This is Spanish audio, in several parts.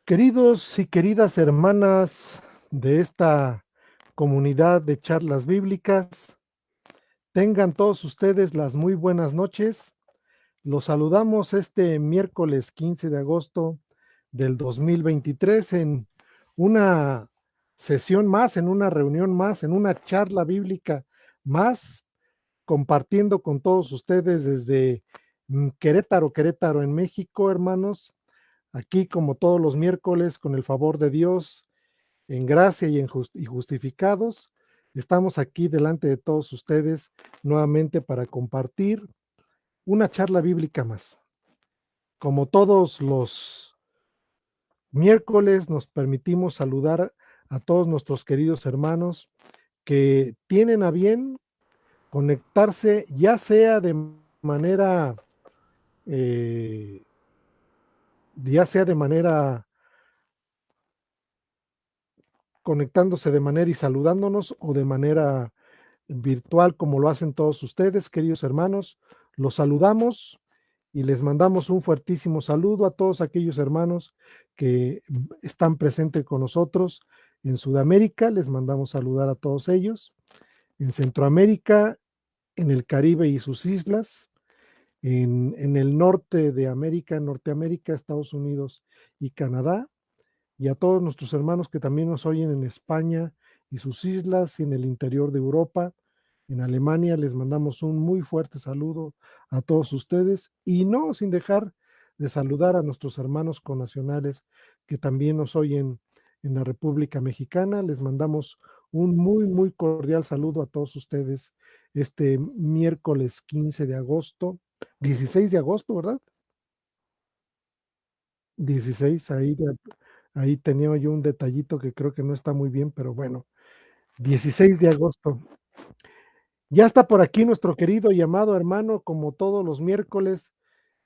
Queridos y queridas hermanas de esta comunidad de charlas bíblicas, tengan todos ustedes las muy buenas noches. Los saludamos este miércoles 15 de agosto del 2023 en una sesión más, en una reunión más, en una charla bíblica más, compartiendo con todos ustedes desde Querétaro, en México, hermanos. Aquí, como todos los miércoles, con el favor de Dios, en gracia y justificados, estamos aquí delante de todos ustedes nuevamente para compartir una charla bíblica más. Como todos los miércoles, nos permitimos saludar a todos nuestros queridos hermanos que tienen a bien conectarse, ya sea de manera, eh, ya sea de manera conectándose de manera y saludándonos o de manera virtual como lo hacen todos ustedes, queridos hermanos. Los saludamos y les mandamos un fuertísimo saludo a todos aquellos hermanos que están presentes con nosotros en Sudamérica. Les mandamos saludar a todos ellos. En Centroamérica, en el Caribe y sus islas, en el norte de América, en Norteamérica, Estados Unidos y Canadá, y a todos nuestros hermanos que también nos oyen en España y sus islas y en el interior de Europa, en Alemania. Les mandamos un muy fuerte saludo a todos ustedes y no sin dejar de saludar a nuestros hermanos connacionales que también nos oyen en la República Mexicana. Les mandamos un muy cordial saludo a todos ustedes este miércoles 15 de agosto, 16 de agosto, ¿verdad? 16, ahí tenía yo un detallito que creo que no está muy bien, pero bueno, 16 de agosto. Ya está por aquí nuestro querido y amado hermano, como todos los miércoles,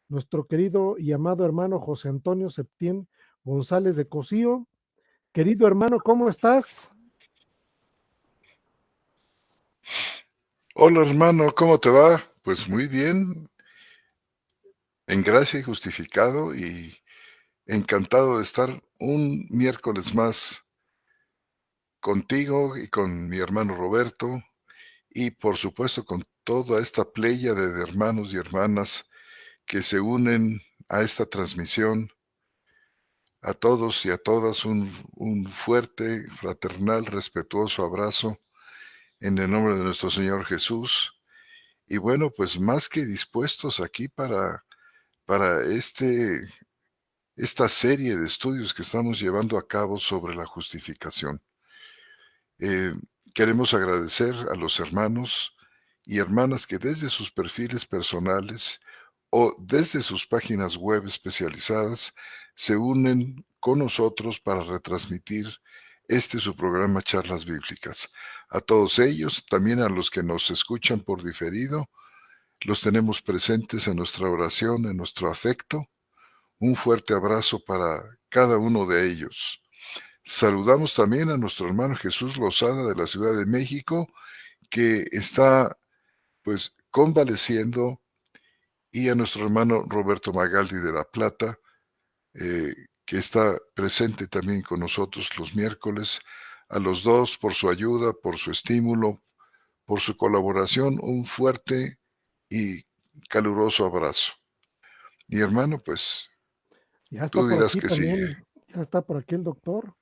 nuestro querido y amado hermano José Antonio Septién González de Cosío. Querido hermano, ¿cómo estás? Hola hermano, ¿cómo te va? Pues muy bien, en gracia y justificado y encantado de estar un miércoles más contigo y con mi hermano Roberto y por supuesto con toda esta pléyade de hermanos y hermanas que se unen a esta transmisión. A todos y a todas un fuerte, fraternal, respetuoso abrazo en el nombre de nuestro Señor Jesús. Y bueno, pues más que dispuestos aquí para esta serie de estudios que estamos llevando a cabo sobre la justificación. Eh, Queremos agradecer a los hermanos y hermanas que desde sus perfiles personales o desde sus páginas web especializadas se unen con nosotros para retransmitir su programa Charlas Bíblicas. A todos ellos, también a los que nos escuchan por diferido, los tenemos presentes en nuestra oración, en nuestro afecto. Un fuerte abrazo para cada uno de ellos. Saludamos también a nuestro hermano Jesús Lozada de la Ciudad de México, que está pues convaleciendo, y a nuestro hermano Roberto Magaldi de La Plata, que está presente también con nosotros los miércoles. A los dos por su ayuda, por su estímulo, por su colaboración, un fuerte y caluroso abrazo. Y hermano, pues Ya está tú por dirás aquí que sigue. también, ya está por aquí el doctor,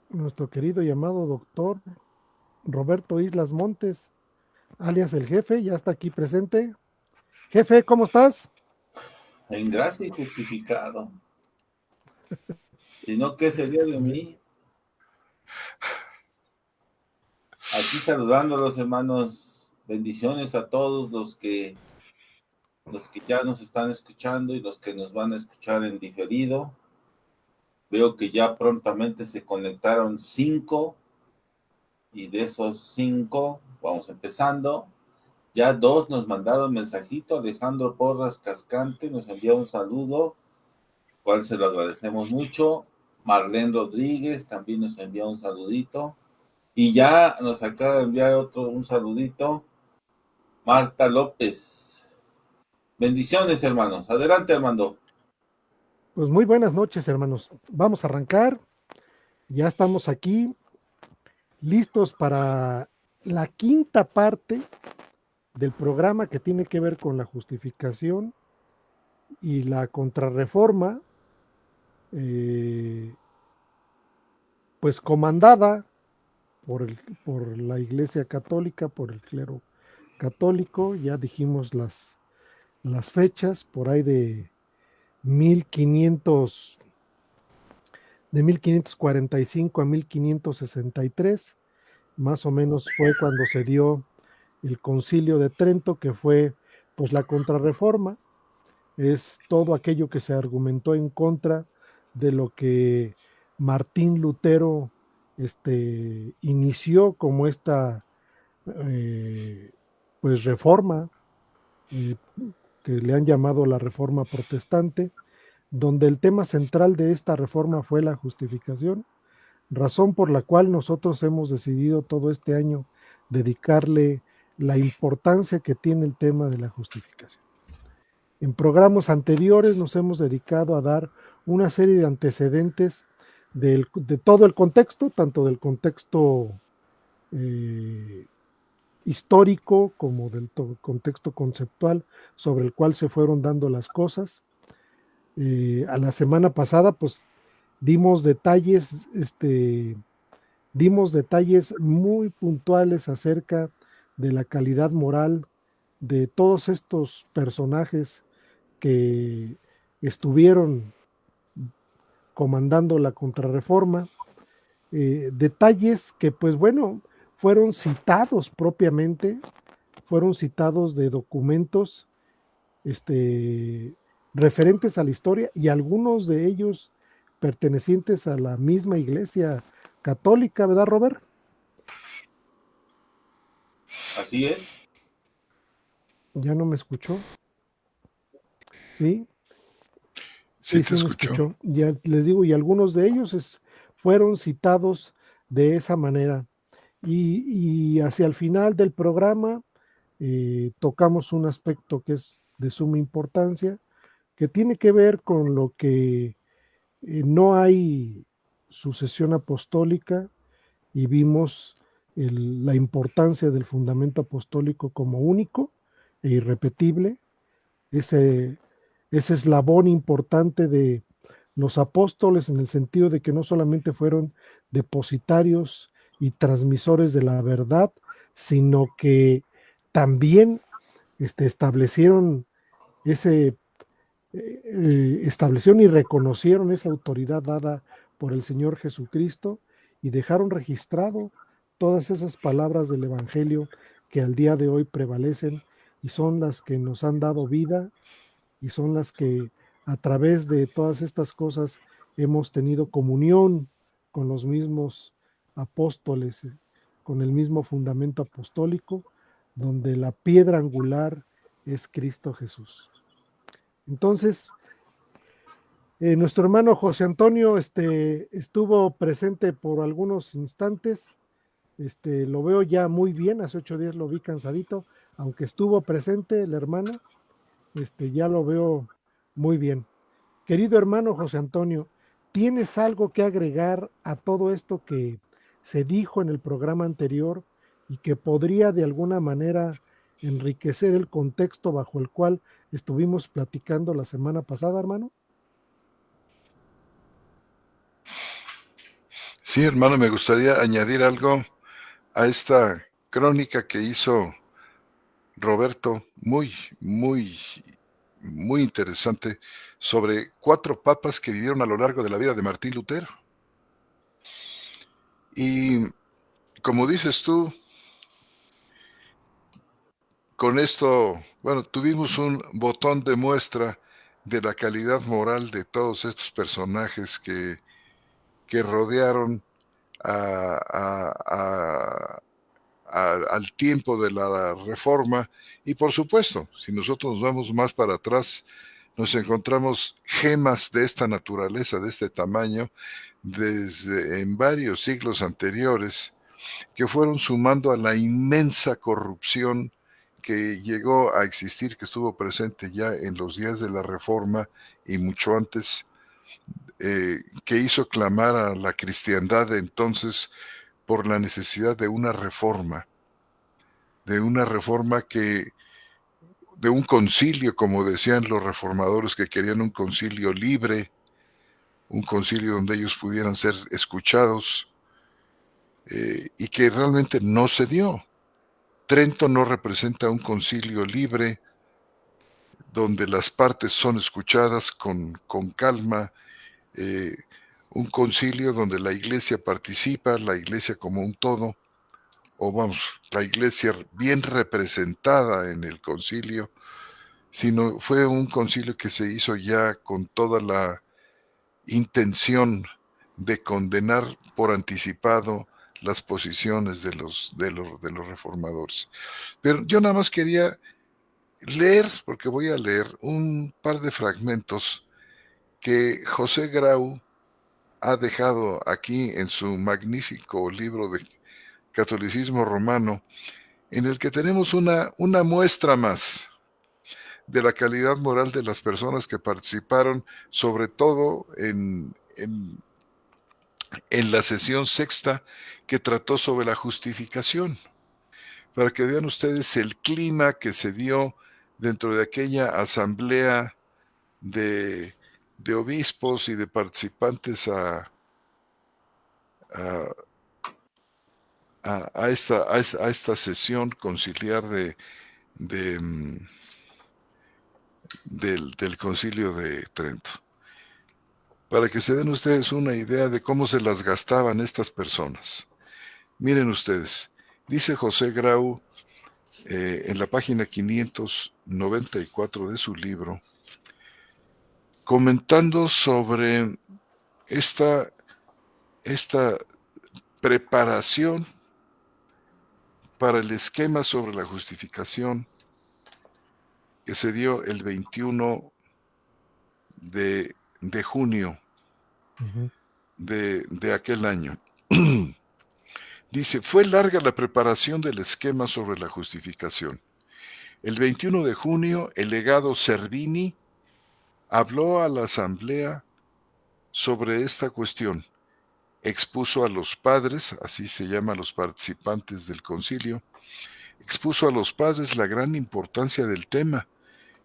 nuestro querido y amado doctor Roberto Islas Montes, alias el jefe, ya está aquí presente. Jefe, ¿cómo estás? En gracia y justificado. Si no, ¿qué sería de mí? Aquí saludando a los hermanos, bendiciones a todos los que ya nos están escuchando y los que nos van a escuchar en diferido. Veo que ya prontamente se conectaron 5, y de esos 5, vamos empezando. Ya 2 nos mandaron mensajito. Alejandro Porras Cascante nos envía un saludo, cual se lo agradecemos mucho. Marlene Rodríguez también nos envía un saludito. Y ya nos acaba de enviar un saludito, Marta López. Bendiciones, hermanos. Adelante, Armando. Pues muy buenas noches, hermanos. Vamos a arrancar. Ya estamos aquí, listos para la quinta parte del programa que tiene que ver con la justificación y la contrarreforma, eh, pues comandada por la Iglesia Católica, por el clero católico. Ya dijimos las fechas, por ahí de 1500, de 1545 a 1563. Más o menos fue cuando se dio el Concilio de Trento, que fue pues la contrarreforma. Es todo aquello que se argumentó en contra de lo que Martín Lutero inició como esta eh, pues reforma, eh, que le han llamado la reforma protestante, donde el tema central de esta reforma fue la justificación, razón por la cual nosotros hemos decidido todo este año dedicarle la importancia que tiene el tema de la justificación. En programas anteriores nos hemos dedicado a dar una serie de antecedentes de todo el contexto, tanto del contexto eh, histórico como del contexto conceptual sobre el cual se fueron dando las cosas. A la semana pasada, pues dimos detalles, dimos detalles muy puntuales acerca de la calidad moral de todos estos personajes que estuvieron comandando la contrarreforma, detalles que pues bueno, fueron citados propiamente, fueron citados de documentos referentes a la historia y algunos de ellos pertenecientes a la misma iglesia católica, ¿verdad, Robert? Así es. Ya no me escuchó, ¿sí? Sí Sí, te sí me escucho. escuchó. Ya les digo, y algunos de ellos fueron citados de esa manera. Y hacia el final del programa tocamos un aspecto que es de suma importancia, que tiene que ver con lo que no hay sucesión apostólica y vimos la importancia del fundamento apostólico como único e irrepetible, ese, ese eslabón importante de los apóstoles en el sentido de que no solamente fueron depositarios y transmisores de la verdad, sino que también establecieron ese establecieron y reconocieron esa autoridad dada por el Señor Jesucristo y dejaron registrado todas esas palabras del Evangelio que al día de hoy prevalecen y son las que nos han dado vida y son las que a través de todas estas cosas hemos tenido comunión con los mismos apóstoles, con el mismo fundamento apostólico, donde la piedra angular es Cristo Jesús. Entonces, nuestro hermano José Antonio estuvo presente por algunos instantes. Lo veo ya muy bien, hace 8 días lo vi cansadito, aunque estuvo presente el hermano, ya lo veo muy bien. Querido hermano José Antonio, ¿tienes algo que agregar a todo esto que se dijo en el programa anterior y que podría de alguna manera enriquecer el contexto bajo el cual estuvimos platicando la semana pasada, hermano? Sí, hermano, me gustaría añadir algo a esta crónica que hizo Roberto, muy interesante, sobre 4 papas que vivieron a lo largo de la vida de Martín Lutero. Y como dices tú, con esto, bueno, tuvimos un botón de muestra de la calidad moral de todos estos personajes que rodearon a, a- al tiempo de la reforma. Y por supuesto, si nosotros nos vamos más para atrás, nos encontramos gemas de esta naturaleza, de este tamaño, desde en varios siglos anteriores, que fueron sumando a la inmensa corrupción que llegó a existir, que estuvo presente ya en los días de la Reforma y mucho antes, que hizo clamar a la cristiandad de entonces por la necesidad de una reforma de un concilio, como decían los reformadores, que querían un concilio libre, un concilio donde ellos pudieran ser escuchados, y que realmente no se dio. Trento no representa un concilio libre donde las partes son escuchadas con calma, eh, un concilio donde la iglesia participa, la iglesia como un todo, o vamos, la iglesia bien representada en el concilio, sino fue un concilio que se hizo ya con toda la intención de condenar por anticipado las posiciones de los reformadores. Pero yo nada más quería leer, porque voy a leer un par de fragmentos que José Grau ha dejado aquí en su magnífico libro de Catolicismo Romano, en el que tenemos una muestra más de la calidad moral de las personas que participaron, sobre todo en la sesión sexta que trató sobre la justificación, para que vean ustedes el clima que se dio dentro de aquella asamblea de obispos y de participantes a, a esta sesión conciliar de, mm, del Concilio de Trento, para que se den ustedes una idea de cómo se las gastaban estas personas. Miren ustedes, dice José Grau en la página 594 de su libro, comentando sobre esta preparación para el esquema sobre la justificación que se dio el 21 de junio de aquel año. Dice, fue larga la preparación del esquema sobre la justificación. El 21 de junio, el legado Cervini habló a la asamblea sobre esta cuestión. Expuso a los padres, así se llama a los participantes del concilio, expuso a los padres la gran importancia del tema.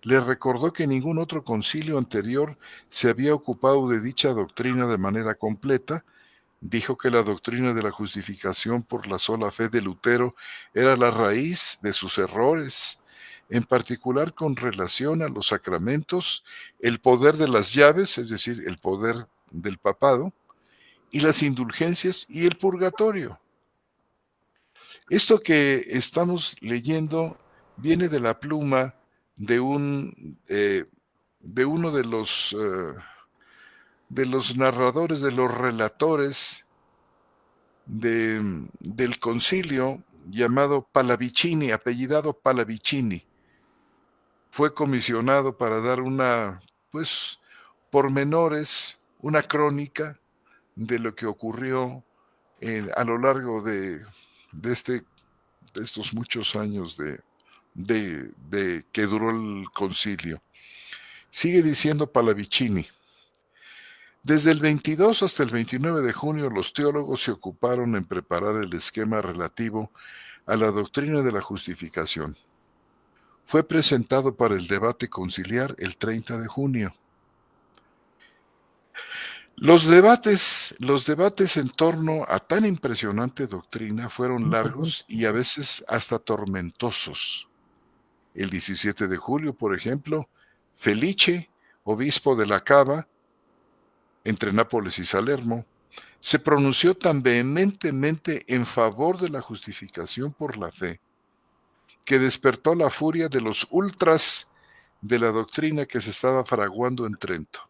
Les recordó que ningún otro concilio anterior se había ocupado de dicha doctrina de manera completa. Dijo que la doctrina de la justificación por la sola fe de Lutero era la raíz de sus errores, en particular con relación a los sacramentos, el poder de las llaves, es decir, el poder del papado, y las indulgencias y el purgatorio. Esto que estamos leyendo viene de la pluma de uno de los narradores, de los relatores del concilio, llamado Pallavicini, apellidado Pallavicini. Fue comisionado para dar pormenores, una crónica de lo que ocurrió a lo largo de estos muchos años de que duró el concilio. Sigue diciendo Pallavicini. Desde el 22 hasta el 29 de junio, los teólogos se ocuparon en preparar el esquema relativo a la doctrina de la justificación. Fue presentado para el debate conciliar el 30 de junio. Los debates en torno a tan impresionante doctrina fueron largos y a veces hasta tormentosos. El 17 de julio, por ejemplo, Felice, obispo de la Cava, entre Nápoles y Salermo, se pronunció tan vehementemente en favor de la justificación por la fe, que despertó la furia de los ultras de la doctrina que se estaba fraguando en Trento.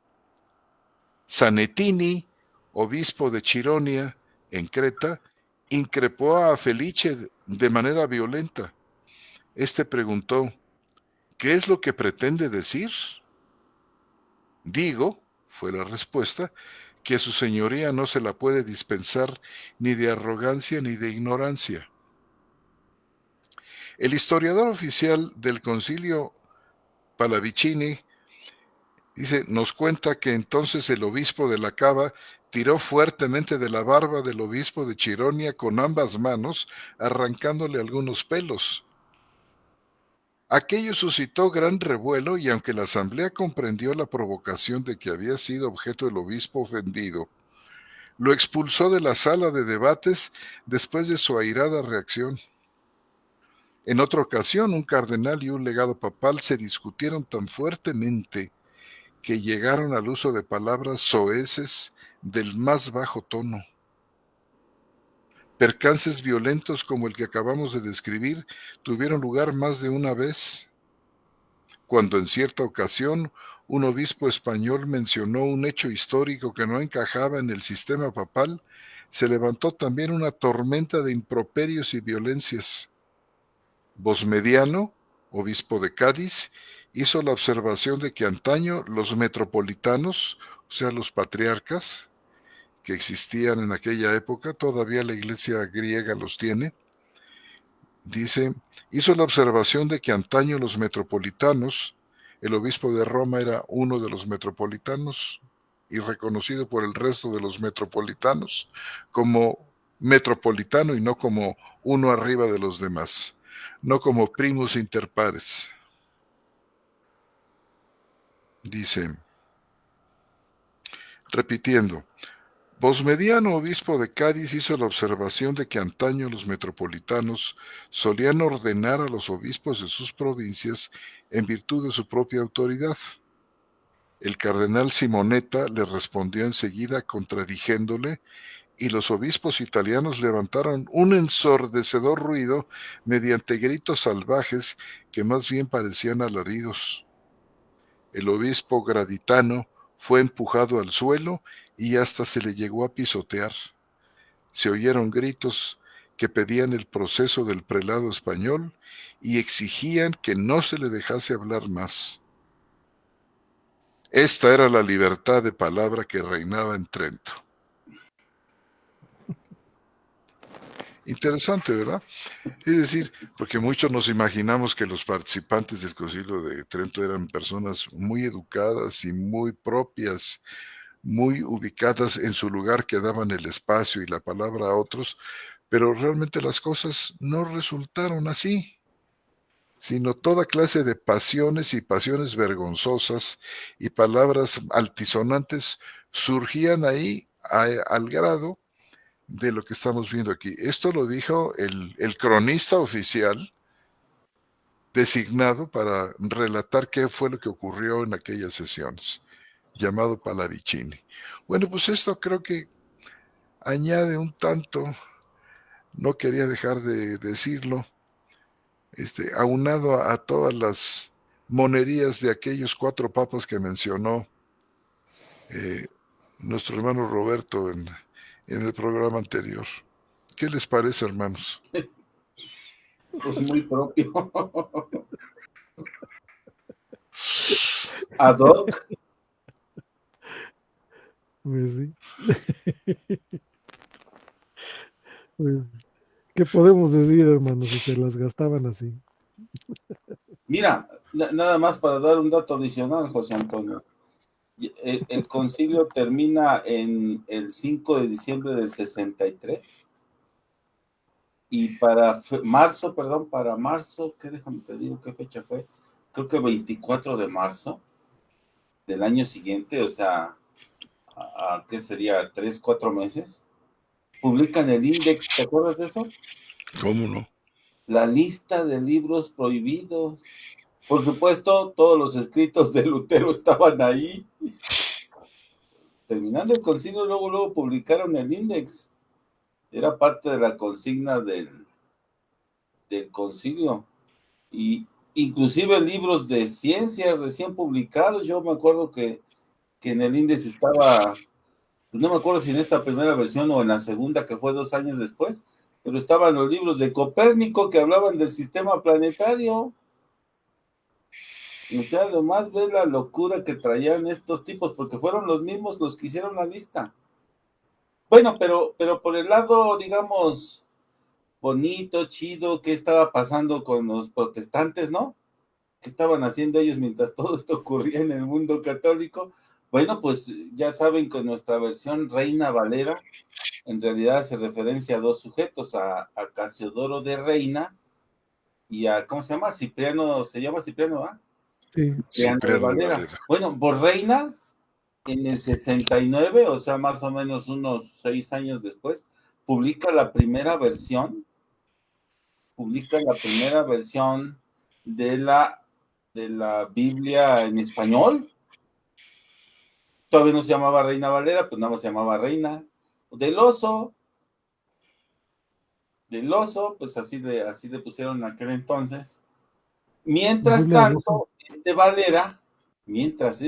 Zanetini, obispo de Chironia, en Creta, increpó a Felice de manera violenta. Este preguntó, ¿qué es lo que pretende decir? Digo, fue la respuesta, que a su señoría no se la puede dispensar ni de arrogancia ni de ignorancia. El historiador oficial del concilio Pallavicini Dice, nos cuenta que entonces el obispo de la Cava tiró fuertemente de la barba del obispo de Chironia con ambas manos, arrancándole algunos pelos. Aquello suscitó gran revuelo y aunque la asamblea comprendió la provocación de que había sido objeto el obispo ofendido, lo expulsó de la sala de debates después de su airada reacción. En otra ocasión, un cardenal y un legado papal se discutieron tan fuertemente que llegaron al uso de palabras soeces del más bajo tono. Percances violentos como el que acabamos de describir tuvieron lugar más de una vez. Cuando en cierta ocasión un obispo español mencionó un hecho histórico que no encajaba en el sistema papal, se levantó también una tormenta de improperios y violencias. Bosmediano, obispo de Cádiz, hizo la observación de que antaño los metropolitanos, o sea, los patriarcas que existían en aquella época, todavía la iglesia griega los tiene, dice, hizo la observación de que antaño los metropolitanos, el obispo de Roma era uno de los metropolitanos y reconocido por el resto de los metropolitanos como metropolitano y no como uno arriba de los demás, no como primus inter pares. Dice, repitiendo, Bosmediano, obispo de Cádiz, hizo la observación de que antaño los metropolitanos solían ordenar a los obispos de sus provincias en virtud de su propia autoridad. El cardenal Simonetta le respondió enseguida contradijéndole y los obispos italianos levantaron un ensordecedor ruido mediante gritos salvajes que más bien parecían alaridos. El obispo graditano fue empujado al suelo y hasta se le llegó a pisotear. Se oyeron gritos que pedían el proceso del prelado español y exigían que no se le dejase hablar más. Esta era la libertad de palabra que reinaba en Trento. Interesante, ¿verdad? Es decir, porque muchos nos imaginamos que los participantes del Concilio de Trento eran personas muy educadas y muy propias, muy ubicadas en su lugar, que daban el espacio y la palabra a otros, pero realmente las cosas no resultaron así, sino toda clase de pasiones y pasiones vergonzosas y palabras altisonantes surgían ahí al grado de lo que estamos viendo aquí. Esto lo dijo el cronista oficial designado para relatar qué fue lo que ocurrió en aquellas sesiones, llamado Pallavicini. Bueno, pues esto creo que añade un tanto, no quería dejar de decirlo, aunado a todas las monerías de aquellos 4 papas que mencionó eh, nuestro hermano Roberto en el programa anterior. ¿Qué les parece, hermanos? Pues muy propio. Ad hoc. Pues sí. Pues, ¿qué podemos decir, hermano, si se las gastaban así? Mira, nada más para dar un dato adicional, José Antonio. El concilio termina en el 5 de diciembre del 63 y para marzo, ¿qué déjame te digo qué fecha fue? Creo que 24 de marzo del año siguiente, o sea, ¿qué sería? 3, 4 meses. Publican el índice, ¿te acuerdas de eso? ¿Cómo no? La lista de libros prohibidos. Por supuesto, todos los escritos de Lutero estaban ahí. Terminando el concilio, luego publicaron el índice. Era parte de la consigna del concilio. Y inclusive libros de ciencias recién publicados. Yo me acuerdo que en el índice estaba, no me acuerdo si en esta primera versión o en la segunda, que fue 2 años después, pero estaban los libros de Copérnico que hablaban del sistema planetario. O sea, además ve la locura que traían estos tipos, porque fueron los mismos los que hicieron la lista. Bueno, pero por el lado, digamos, bonito, chido, ¿qué estaba pasando con los protestantes, no? ¿Qué estaban haciendo ellos mientras todo esto ocurría en el mundo católico? Bueno, pues ya saben que nuestra versión Reina Valera en realidad hace referencia a dos sujetos, a Casiodoro de Reina y a, ¿cómo se llama? Cipriano, se llama Cipriano, ¿ah? Sí. Cipriano de Cipriano de Valera. Valera. Bueno, por Reina, en el 69, o sea, más o menos unos 6 años después, publica la primera versión de la Biblia en español. Todavía no se llamaba Reina Valera, pues nada más se llamaba Reina del Oso, pues así le pusieron en aquel entonces. La Mientras Biblia del Oso. tanto, Valera, mientras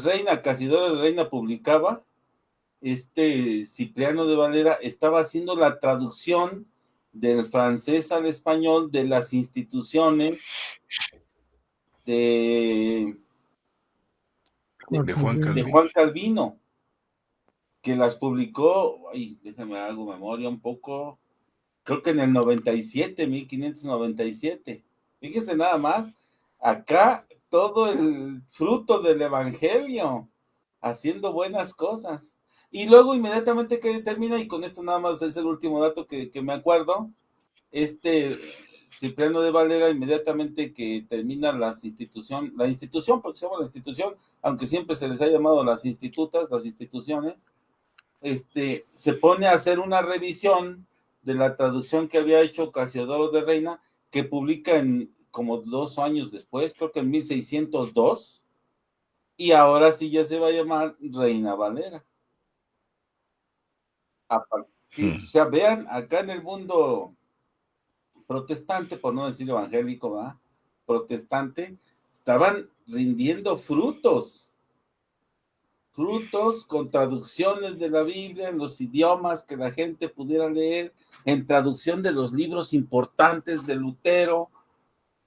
Reina, Casidoro de Reina publicaba, Cipriano de Valera estaba haciendo la traducción del francés al español de las instituciones de Juan Calvino, que las publicó, déjame hago memoria un poco, creo que en el 97, 1597. Fíjese nada más, acá todo el fruto del evangelio, haciendo buenas cosas. Y luego inmediatamente que termina, y con esto nada más es el último dato que me acuerdo, Cipriano de Valera, inmediatamente que termina la institución, porque se llama la institución, aunque siempre se les ha llamado las institutas, las instituciones, se pone a hacer una revisión de la traducción que había hecho Casiodoro de Reina, que publica en como 2 años después, creo que en 1602, y ahora sí ya se va a llamar Reina Valera. O sea, vean, acá en el mundo protestante, por no decir evangélico, ¿verdad? Protestante, estaban rindiendo frutos con traducciones de la Biblia en los idiomas que la gente pudiera leer, en traducción de los libros importantes de Lutero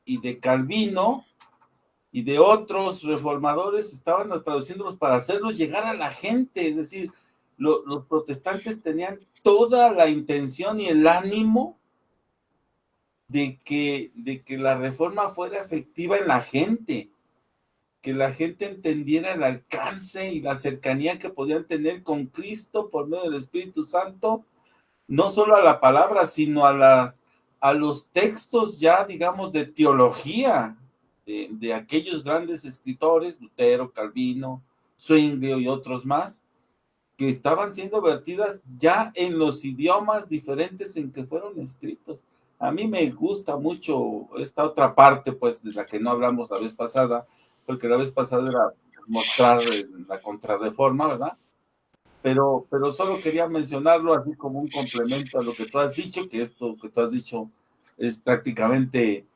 y de Calvino y de otros reformadores, estaban traduciéndolos para hacerlos llegar a la gente. Es decir, los protestantes tenían toda la intención y el ánimo de que la reforma fuera efectiva en la gente, que la gente entendiera el alcance y la cercanía que podían tener con Cristo por medio del Espíritu Santo, no solo a la palabra, sino a los textos ya, digamos, de teología de aquellos grandes escritores, Lutero, Calvino, Zwinglio y otros más, que estaban siendo vertidas ya en los idiomas diferentes en que fueron escritos. A mí me gusta mucho esta otra parte, pues, de la que no hablamos la vez pasada, porque la vez pasada era mostrar la contrarreforma, ¿verdad? Pero solo quería mencionarlo así como un complemento a lo que tú has dicho, que esto que tú has dicho es prácticamente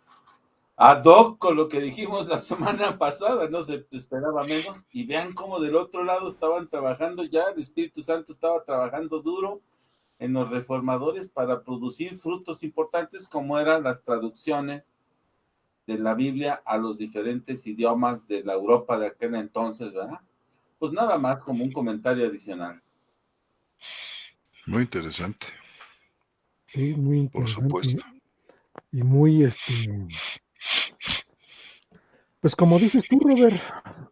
ad hoc con lo que dijimos la semana pasada, no se esperaba menos, y vean cómo del otro lado estaban trabajando ya, el Espíritu Santo estaba trabajando duro en los reformadores para producir frutos importantes como eran las traducciones de la Biblia a los diferentes idiomas de la Europa de aquel entonces, ¿verdad? Pues nada más como un comentario adicional. Muy interesante. Sí, muy interesante. Por supuesto. Y muy, pues como dices tú, Robert,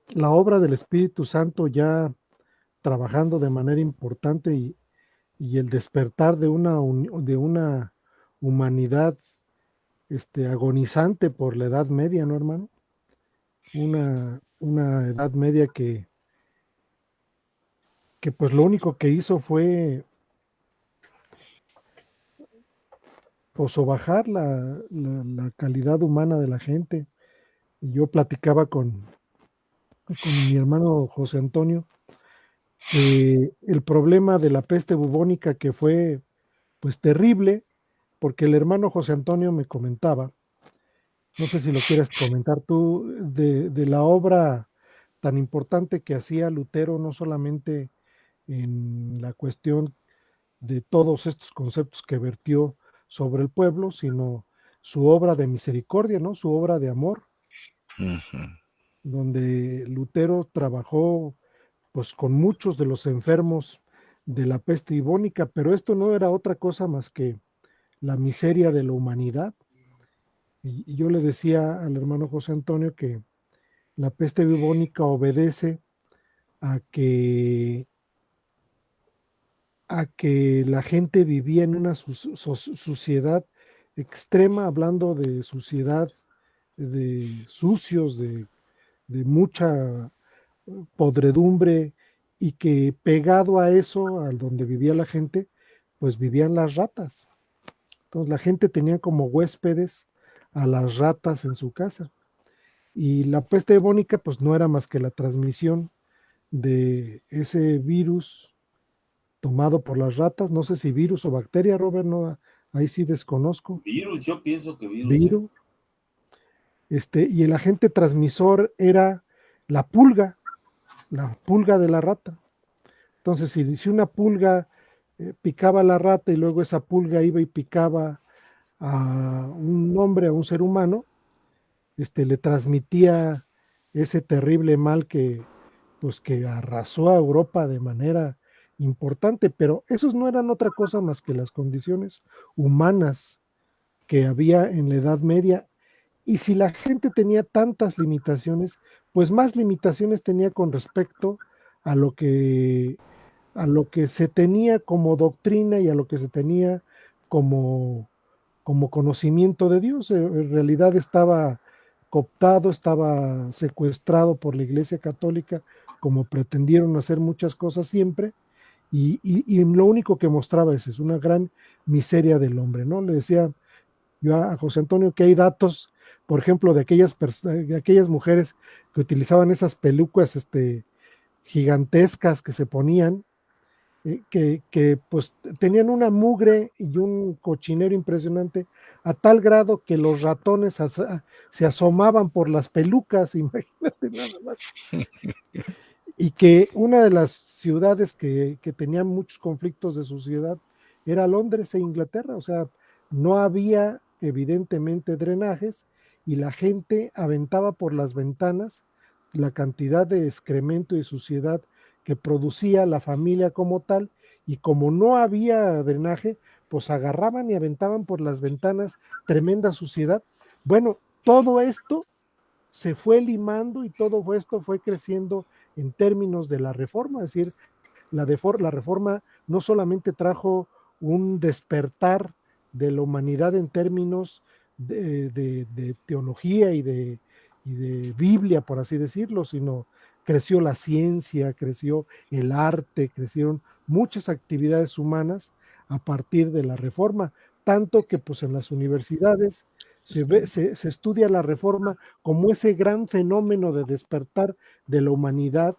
la obra del Espíritu Santo ya trabajando de manera importante y el despertar de una humanidad agonizante por la Edad Media, ¿no, hermano? Una Edad Media que pues lo único que hizo fue pues, sobajar la calidad humana de la gente. Y yo platicaba con mi hermano José Antonio, el problema de la peste bubónica que fue pues terrible, porque el hermano José Antonio me comentaba, no sé si lo quieres comentar tú, de la obra tan importante que hacía Lutero, no solamente en la cuestión de todos estos conceptos que vertió sobre el pueblo, sino su obra de misericordia, ¿no? Su obra de amor, donde Lutero trabajó pues con muchos de los enfermos de la peste bubónica, pero esto no era otra cosa más que la miseria de la humanidad. Y yo le decía al hermano José Antonio que la peste bubónica obedece a que, la gente vivía en una suciedad extrema, hablando de suciedad, de sucios, de mucha podredumbre, y que pegado a eso, al donde vivía la gente, pues vivían las ratas. Entonces la gente tenía como huéspedes a las ratas en su casa. Y la peste bubónica pues no era más que la transmisión de ese virus tomado por las ratas. No sé si virus o bacteria, Robert, no, ahí sí desconozco. Virus, yo pienso que virus, ¿eh? Virus. Y el agente transmisor era la pulga de la rata. Entonces, si una pulga picaba a la rata y luego esa pulga iba y picaba a un hombre, a un ser humano, le transmitía ese terrible mal pues, que arrasó a Europa de manera importante, pero esos no eran otra cosa más que las condiciones humanas que había en la Edad Media. Y si la gente tenía tantas limitaciones, pues más limitaciones tenía con respecto a lo que, se tenía como doctrina y a lo que se tenía como, conocimiento de Dios. En realidad estaba cooptado, estaba secuestrado por la Iglesia Católica, como pretendieron hacer muchas cosas siempre, y lo único que mostraba es una gran miseria del hombre, ¿no? Le decía yo a José Antonio que hay datos, por ejemplo, de aquellas mujeres que utilizaban esas pelucas gigantescas que se ponían, que pues tenían una mugre y un cochinero impresionante, a tal grado que los ratones se asomaban por las pelucas, imagínate nada más. Y que una de las ciudades que tenían muchos conflictos de suciedad era Londres e Inglaterra. O sea, no había evidentemente drenajes, y la gente aventaba por las ventanas la cantidad de excremento y suciedad que producía la familia como tal, y como no había drenaje, pues agarraban y aventaban por las ventanas tremenda suciedad. Bueno, todo esto se fue limando, y todo esto fue creciendo en términos de la reforma. Es decir, la reforma no solamente trajo un despertar de la humanidad en términos de teología y de Biblia, por así decirlo, sino creció la ciencia, creció el arte, crecieron muchas actividades humanas a partir de la reforma, tanto que pues en las universidades se estudia la reforma como ese gran fenómeno de despertar de la humanidad,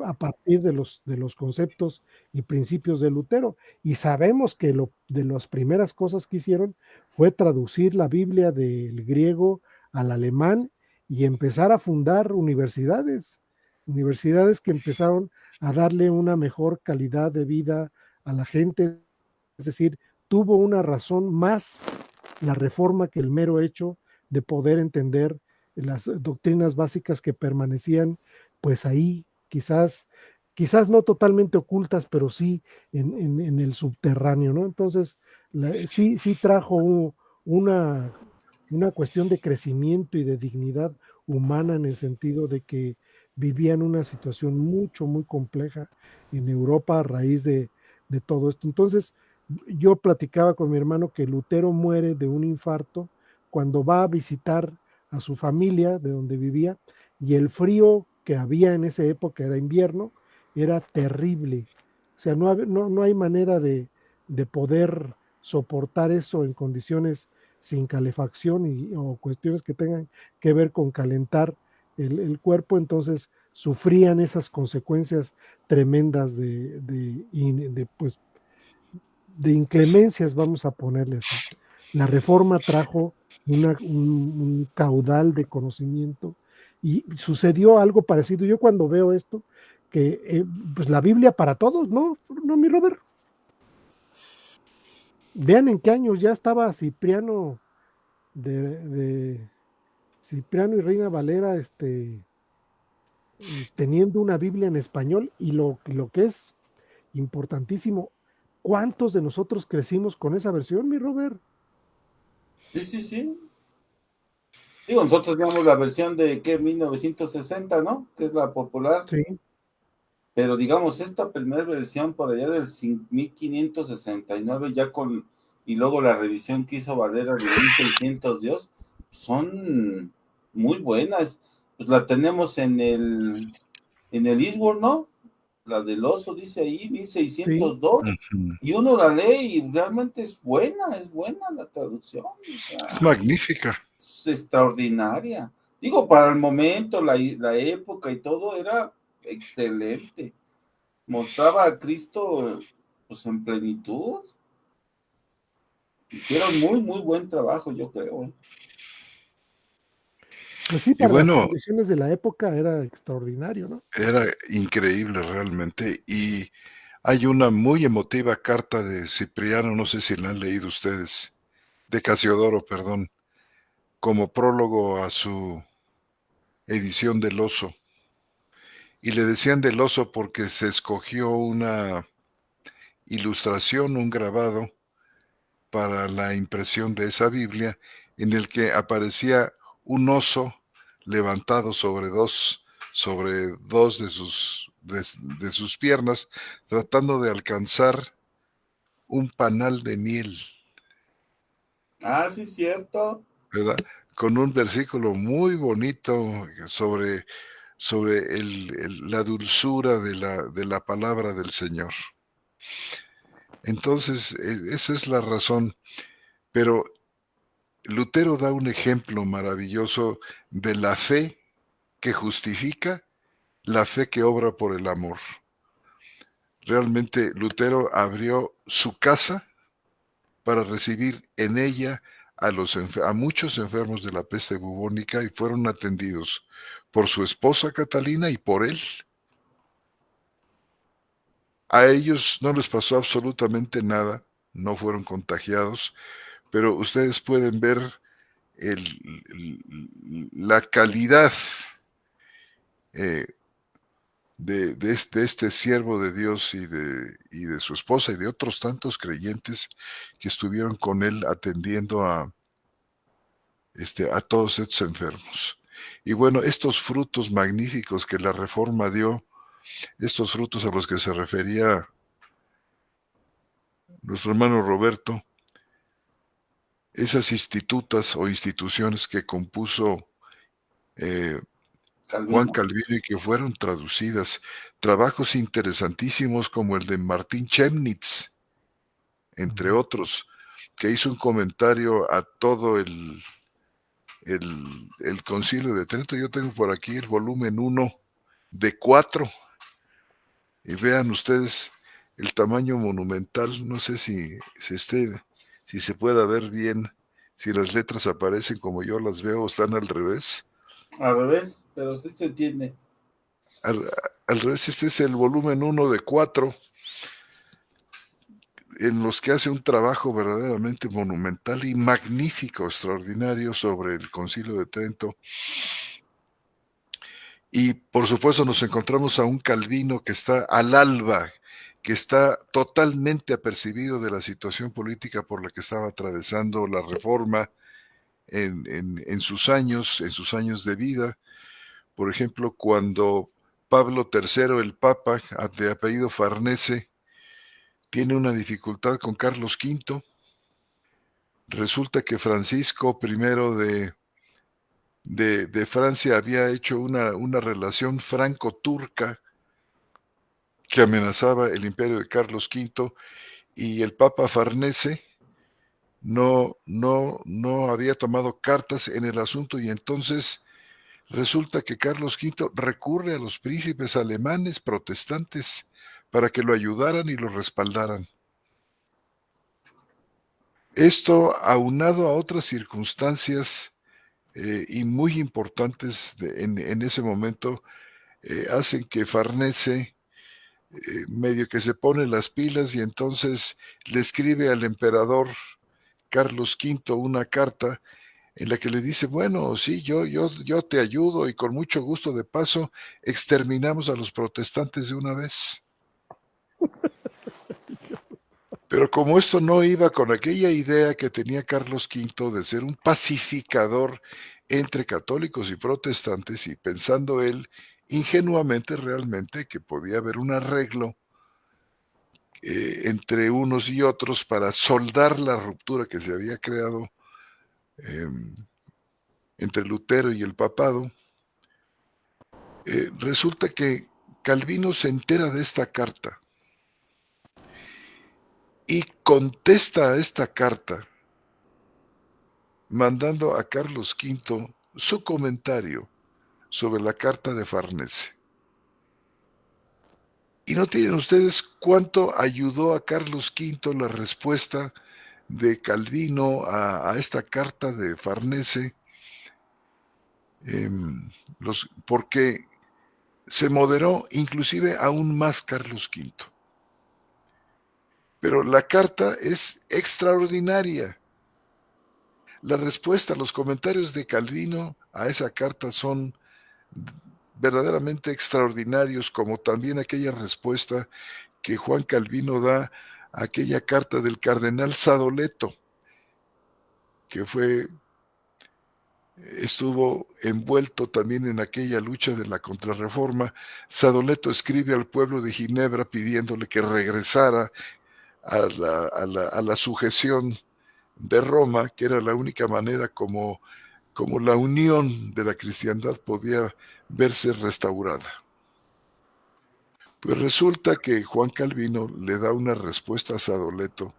a partir de los conceptos y principios de Lutero. Y sabemos que de las primeras cosas que hicieron fue traducir la Biblia del griego al alemán y empezar a fundar universidades que empezaron a darle una mejor calidad de vida a la gente. Es decir, tuvo una razón más la reforma que el mero hecho de poder entender las doctrinas básicas que permanecían pues ahí, quizás no totalmente ocultas, pero sí en el subterráneo, ¿no? Entonces, sí trajo una cuestión de crecimiento y de dignidad humana, en el sentido de que vivían una situación mucho, muy compleja en Europa a raíz de todo esto. Entonces, yo platicaba con mi hermano que Lutero muere de un infarto cuando va a visitar a su familia de donde vivía, y el frío que había en esa época, era invierno, era terrible. O sea, no hay manera de poder soportar eso en condiciones sin calefacción, o cuestiones que tengan que ver con calentar el cuerpo. Entonces sufrían esas consecuencias tremendas pues, de inclemencias, vamos a ponerle así. La reforma trajo un caudal de conocimiento, y sucedió algo parecido. Yo cuando veo esto, que pues la Biblia para todos, ¿no? No, mi Robert. Vean en qué años ya estaba Cipriano, de Cipriano y Reina Valera, teniendo una Biblia en español. Y lo que es importantísimo, ¿cuántos de nosotros crecimos con esa versión, mi Robert? Sí, sí, sí. Digo, nosotros veamos la versión de, ¿qué? 1960, ¿no? Que es la popular. Sí, Pero digamos, esta primera versión por allá del 1569, ya con, y luego la revisión que hizo Valera de 1600 Dios, son muy buenas. Pues la tenemos en el Eastward, ¿no? La del oso dice ahí, sí. 1602, Ujú. y uno la lee y realmente es buena la traducción, o Es sea, magnífica. es extraordinaria. Digo, para el momento, la época y todo era excelente, mostraba a Cristo pues en plenitud. Hicieron muy, muy buen trabajo, yo creo, ¿eh? Pues sí, Y para las bueno, condiciones de la época era extraordinario, ¿no? era increíble realmente. Y hay una muy emotiva carta de Cipriano, no sé si la han leído ustedes, de Casiodoro, perdón, como prólogo a su edición del oso. Y le decían del oso porque se escogió una ilustración, un grabado para la impresión de esa Biblia, en el que aparecía un oso levantado sobre dos de sus piernas, tratando de alcanzar un panal de miel, Ah, sí, cierto. ¿verdad? Con un versículo muy bonito sobre la dulzura de la palabra del Señor. Entonces, esa es la razón. Pero Lutero da un ejemplo maravilloso de la fe que justifica, la fe que obra por el amor. Realmente Lutero abrió su casa para recibir en ella a muchos enfermos de la peste bubónica y fueron atendidos por su esposa Catalina y por él. A ellos no les pasó absolutamente nada, no fueron contagiados, pero ustedes pueden ver la calidad eh, de este siervo de Dios y de su esposa y de otros tantos creyentes que estuvieron con él atendiendo a todos estos enfermos. Y bueno, estos frutos magníficos que la reforma dio, estos frutos a los que se refería nuestro hermano Roberto, esas institutas o instituciones que compuso eh, Juan Calvino. Calvino y que fueron traducidas, trabajos interesantísimos como el de Martín Chemnitz, entre Ujú. otros, que hizo un comentario a todo el Concilio de Trento. Yo tengo por aquí el volumen 1 de 4 y vean ustedes el tamaño monumental. No sé si se pueda ver bien, si las letras aparecen como yo las veo o están al revés. Al revés, pero sí se entiende. Al, al revés, este es el volumen 1 de 4 en los que hace un trabajo verdaderamente monumental y magnífico, extraordinario sobre el Concilio de Trento. Y por supuesto nos encontramos a un Calvino que está al alba, que está totalmente apercibido de la situación política por la que estaba atravesando la Reforma en sus años de vida. Por ejemplo, cuando Pablo III, el Papa, de apellido Farnese, tiene una dificultad con Carlos V, resulta que Francisco I de Francia había hecho una relación franco-turca que amenazaba el imperio de Carlos V y el Papa Farnese no había tomado cartas en el asunto y entonces resulta que Carlos V recurre a los príncipes alemanes protestantes para que lo ayudaran y lo respaldaran. Esto aunado a otras circunstancias y muy importantes en ese momento, hacen que Farnese medio que se pone las pilas y entonces le escribe al emperador Carlos V una carta en la que le dice, bueno, sí, yo te ayudo y con mucho gusto de paso exterminamos a los protestantes de una vez. Pero como esto no iba con aquella idea que tenía Carlos V de ser un pacificador entre católicos y protestantes, y pensando él ingenuamente realmente que podía haber un arreglo entre unos y otros para soldar la ruptura que se había creado entre Lutero y el papado. Resulta que Calvino se entera de esta carta y contesta a esta carta mandando a Carlos V su comentario sobre la carta de Farnese. Y no tienen ustedes cuánto ayudó a Carlos V la respuesta de Calvino a esta carta de Farnese, porque se moderó inclusive aún más Carlos V. Pero la carta es extraordinaria. La respuesta, los comentarios de Calvino a esa carta son verdaderamente extraordinarios, como también aquella respuesta que Juan Calvino da a aquella carta del cardenal Sadoleto, que estuvo envuelto también en aquella lucha de la Contrarreforma. Sadoleto escribe al pueblo de Ginebra pidiéndole que regresara a la sujeción de Roma, que era la única manera como la unión de la cristiandad podía verse restaurada. Pues resulta que Juan Calvino le da una respuesta a Sadoleto,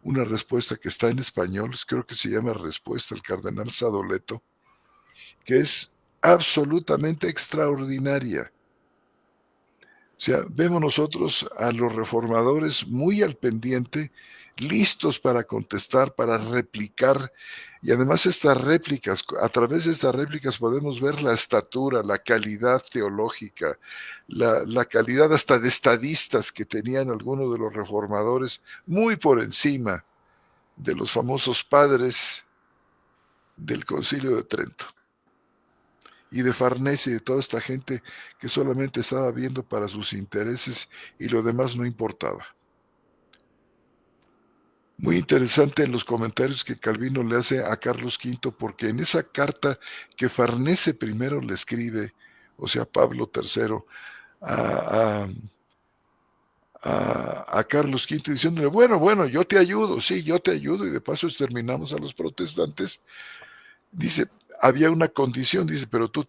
una respuesta que está en español, creo que se llama Respuesta al Cardenal Sadoleto, que es absolutamente extraordinaria. O sea, vemos nosotros a los reformadores muy al pendiente, listos para contestar, para replicar, y además estas réplicas, a través de estas réplicas podemos ver la estatura, la calidad teológica, la calidad hasta de estadistas que tenían algunos de los reformadores, muy por encima de los famosos padres del Concilio de Trento y de Farnese y de toda esta gente que solamente estaba viendo para sus intereses y lo demás no importaba. Muy interesante los comentarios que Calvino le hace a Carlos V, porque en esa carta que Farnese primero le escribe, o sea, Pablo III, a Carlos V, diciéndole, bueno, yo te ayudo, sí, yo te ayudo, y de paso exterminamos a los protestantes. Dice, había una condición, dice, pero tú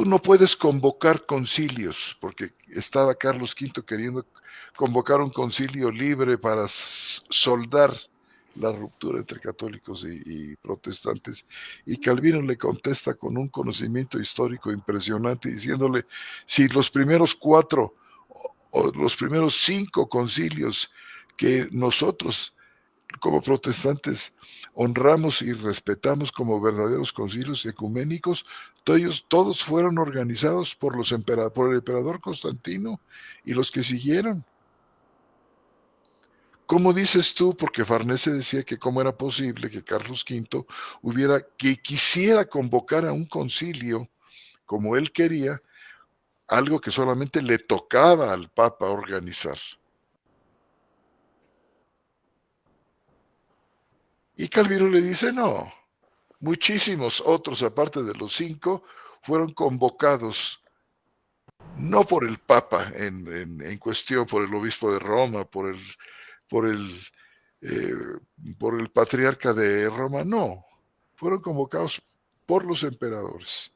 no puedes convocar concilios, porque estaba Carlos V queriendo convocar un concilio libre para soldar la ruptura entre católicos y protestantes. Y Calvino le contesta con un conocimiento histórico impresionante, diciéndole, si los primeros 4 o los primeros 5 concilios que nosotros como protestantes honramos y respetamos como verdaderos concilios ecuménicos, todos fueron organizados por el emperador Constantino y los que siguieron. ¿Cómo dices tú? Porque Farnese decía que cómo era posible que Carlos V quisiera convocar a un concilio como él quería, algo que solamente le tocaba al Papa organizar. Y Calvino le dice, no, muchísimos otros, aparte de los 5, fueron convocados no por el Papa en cuestión, por el obispo de Roma, por el patriarca de Roma, no, fueron convocados por los emperadores.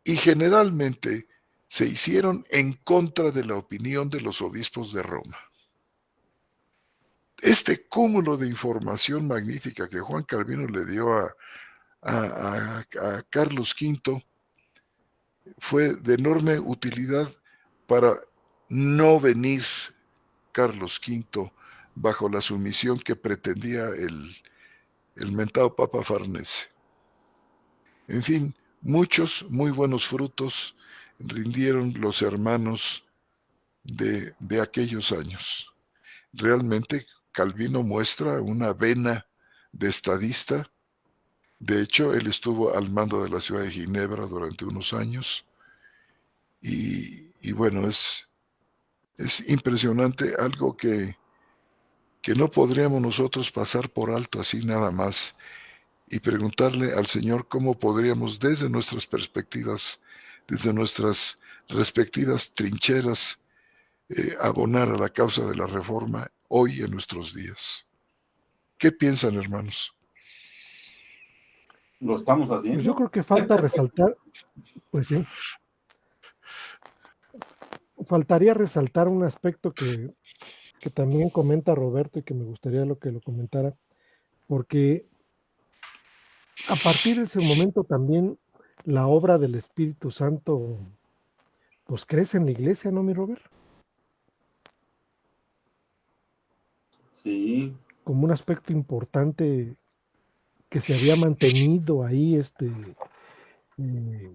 Y generalmente se hicieron en contra de la opinión de los obispos de Roma. Este cúmulo de información magnífica que Juan Calvino le dio a Carlos V fue de enorme utilidad para no venir Carlos V bajo la sumisión que pretendía el mentado Papa Farnese. En fin, muchos muy buenos frutos rindieron los hermanos de aquellos años. Realmente Calvino muestra una vena de estadista. De hecho, él estuvo al mando de la ciudad de Ginebra durante unos años y bueno, es impresionante, algo que no podríamos nosotros pasar por alto así nada más. y preguntarle al Señor cómo podríamos desde nuestras perspectivas, desde nuestras respectivas trincheras, abonar a la causa de la reforma hoy en nuestros días. ¿Qué piensan, hermanos? Lo estamos Pues yo haciendo. creo que falta resaltar, pues sí, faltaría resaltar un aspecto que también comenta Roberto y que me gustaría que lo comentara, porque a partir de ese momento también la obra del Espíritu Santo pues crece en la iglesia, ¿no, mi Robert? Sí, Como un aspecto importante que se había mantenido ahí, eh,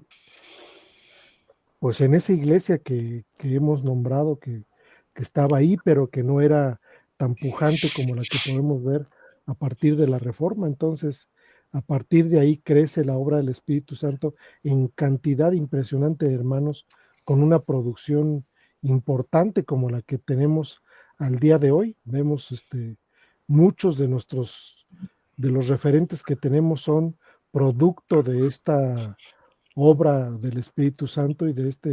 pues en esa iglesia que hemos nombrado, que estaba ahí, pero que no era tan pujante como la que podemos ver a partir de la Reforma. Entonces, a partir de ahí crece la obra del Espíritu Santo en cantidad impresionante de hermanos, con una producción importante como la que tenemos al día de hoy. Vemos muchos de los referentes que tenemos son producto de esta obra del Espíritu Santo y de esta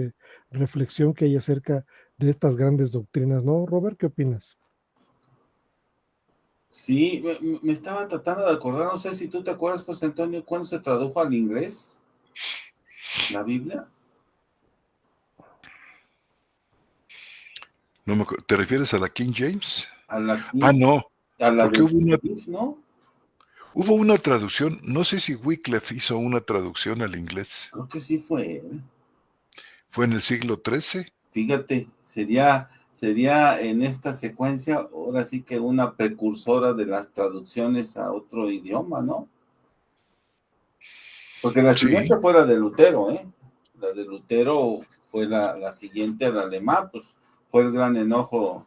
reflexión que hay acerca de estas grandes doctrinas, ¿no, Robert? ¿Qué opinas? sí, me estaba tratando de acordar, no sé si tú te acuerdas, José Antonio, cuándo se tradujo al inglés la Biblia. No ¿Te refieres a la King James? A la, No, a la porque de Wycliffe, ¿no? hubo una traducción, no sé si Wycliffe hizo una traducción al inglés. Creo que sí fue él. ¿Fue en el siglo XIII? Fíjate, sería en esta secuencia, ahora sí que una precursora de las traducciones a otro idioma, ¿no? Porque la Sí. siguiente fue la de Lutero, ¿eh? La de Lutero fue la siguiente al alemán, pues fue el gran enojo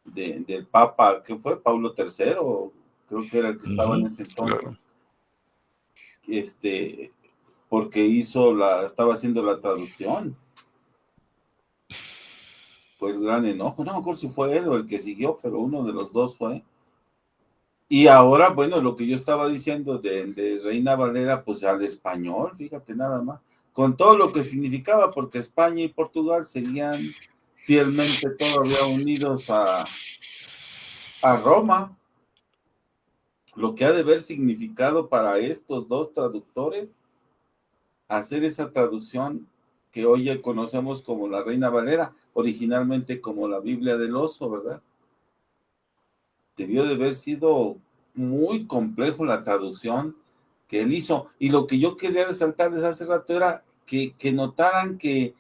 del Papa, que fue Pablo III, creo que era el que estaba en ese entonces, Claro. este, porque estaba haciendo la traducción. Fue el gran enojo, no me acuerdo si fue él o el que siguió, pero uno de los dos fue. Y ahora, bueno, lo que yo estaba diciendo de Reina Valera, pues al español, fíjate nada más, con todo lo que significaba, porque España y Portugal seguían fielmente todavía unidos a Roma, lo que ha de haber significado para estos dos traductores hacer esa traducción que hoy ya conocemos como la Reina Valera, originalmente como la Biblia del Oso, ¿verdad? Debió de haber sido muy complejo la traducción que él hizo. Y lo que yo quería resaltarles hace rato era que notaran que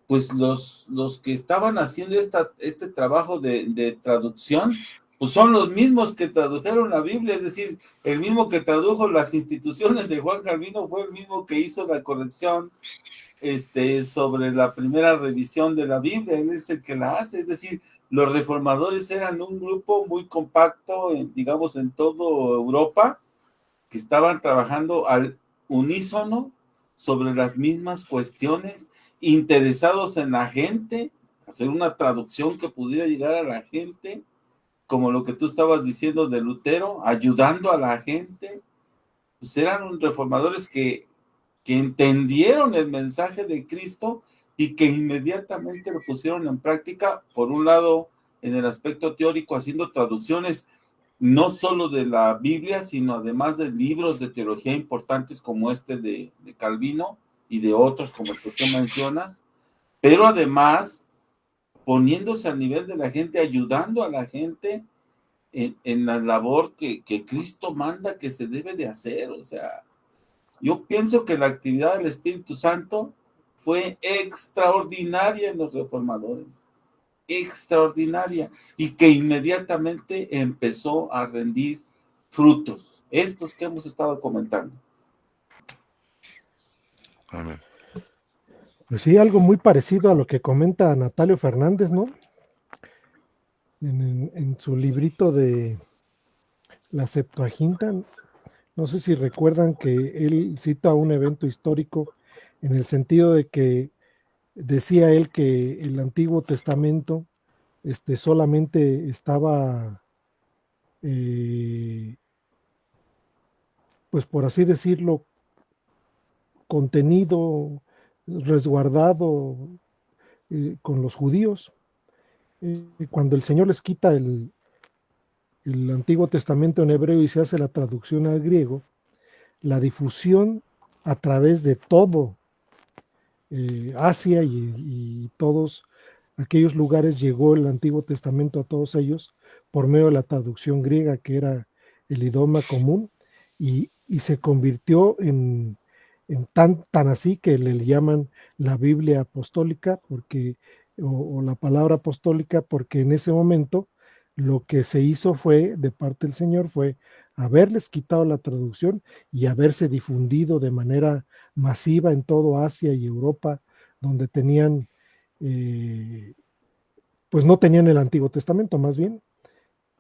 pues los que estaban haciendo este trabajo de traducción, pues son los mismos que tradujeron la Biblia, es decir, el mismo que tradujo las instituciones de Juan Calvino fue el mismo que hizo la corrección sobre la primera revisión de la Biblia, él es el que la hace, es decir, los reformadores eran un grupo muy compacto, digamos, en toda Europa, que estaban trabajando al unísono sobre las mismas cuestiones, interesados en la gente, hacer una traducción que pudiera llegar a la gente, como lo que tú estabas diciendo de Lutero, ayudando a la gente, pues eran reformadores que entendieron el mensaje de Cristo y que inmediatamente lo pusieron en práctica, por un lado, en el aspecto teórico, haciendo traducciones no solo de la Biblia, sino además de libros de teología importantes como de Calvino y de otros como el que tú mencionas, pero además poniéndose al nivel de la gente, ayudando a la gente en la labor que Cristo manda que se debe de hacer. O sea, yo pienso que la actividad del Espíritu Santo fue extraordinaria en los reformadores, extraordinaria, y que inmediatamente empezó a rendir frutos, estos que hemos estado comentando. Amén. Pues sí, algo muy parecido a lo que comenta Natalio Fernández, ¿no? En su librito de la Septuaginta, no sé si recuerdan que él cita un evento histórico en el sentido de que decía él que el Antiguo Testamento solamente estaba, pues por así decirlo, contenido, resguardado con los judíos. Cuando el Señor les quita el Antiguo Testamento en hebreo y se hace la traducción al griego, la difusión a través de todo Asia y todos aquellos lugares llegó el Antiguo Testamento a todos ellos por medio de la traducción griega, que era el idioma común, y se convirtió en tan así que le llaman la Biblia apostólica, porque, o la palabra apostólica, porque en ese momento lo que se hizo fue, de parte del Señor, fue haberles quitado la traducción y haberse difundido de manera masiva en todo Asia y Europa, donde tenían, eh, pues no tenían el Antiguo Testamento, más bien,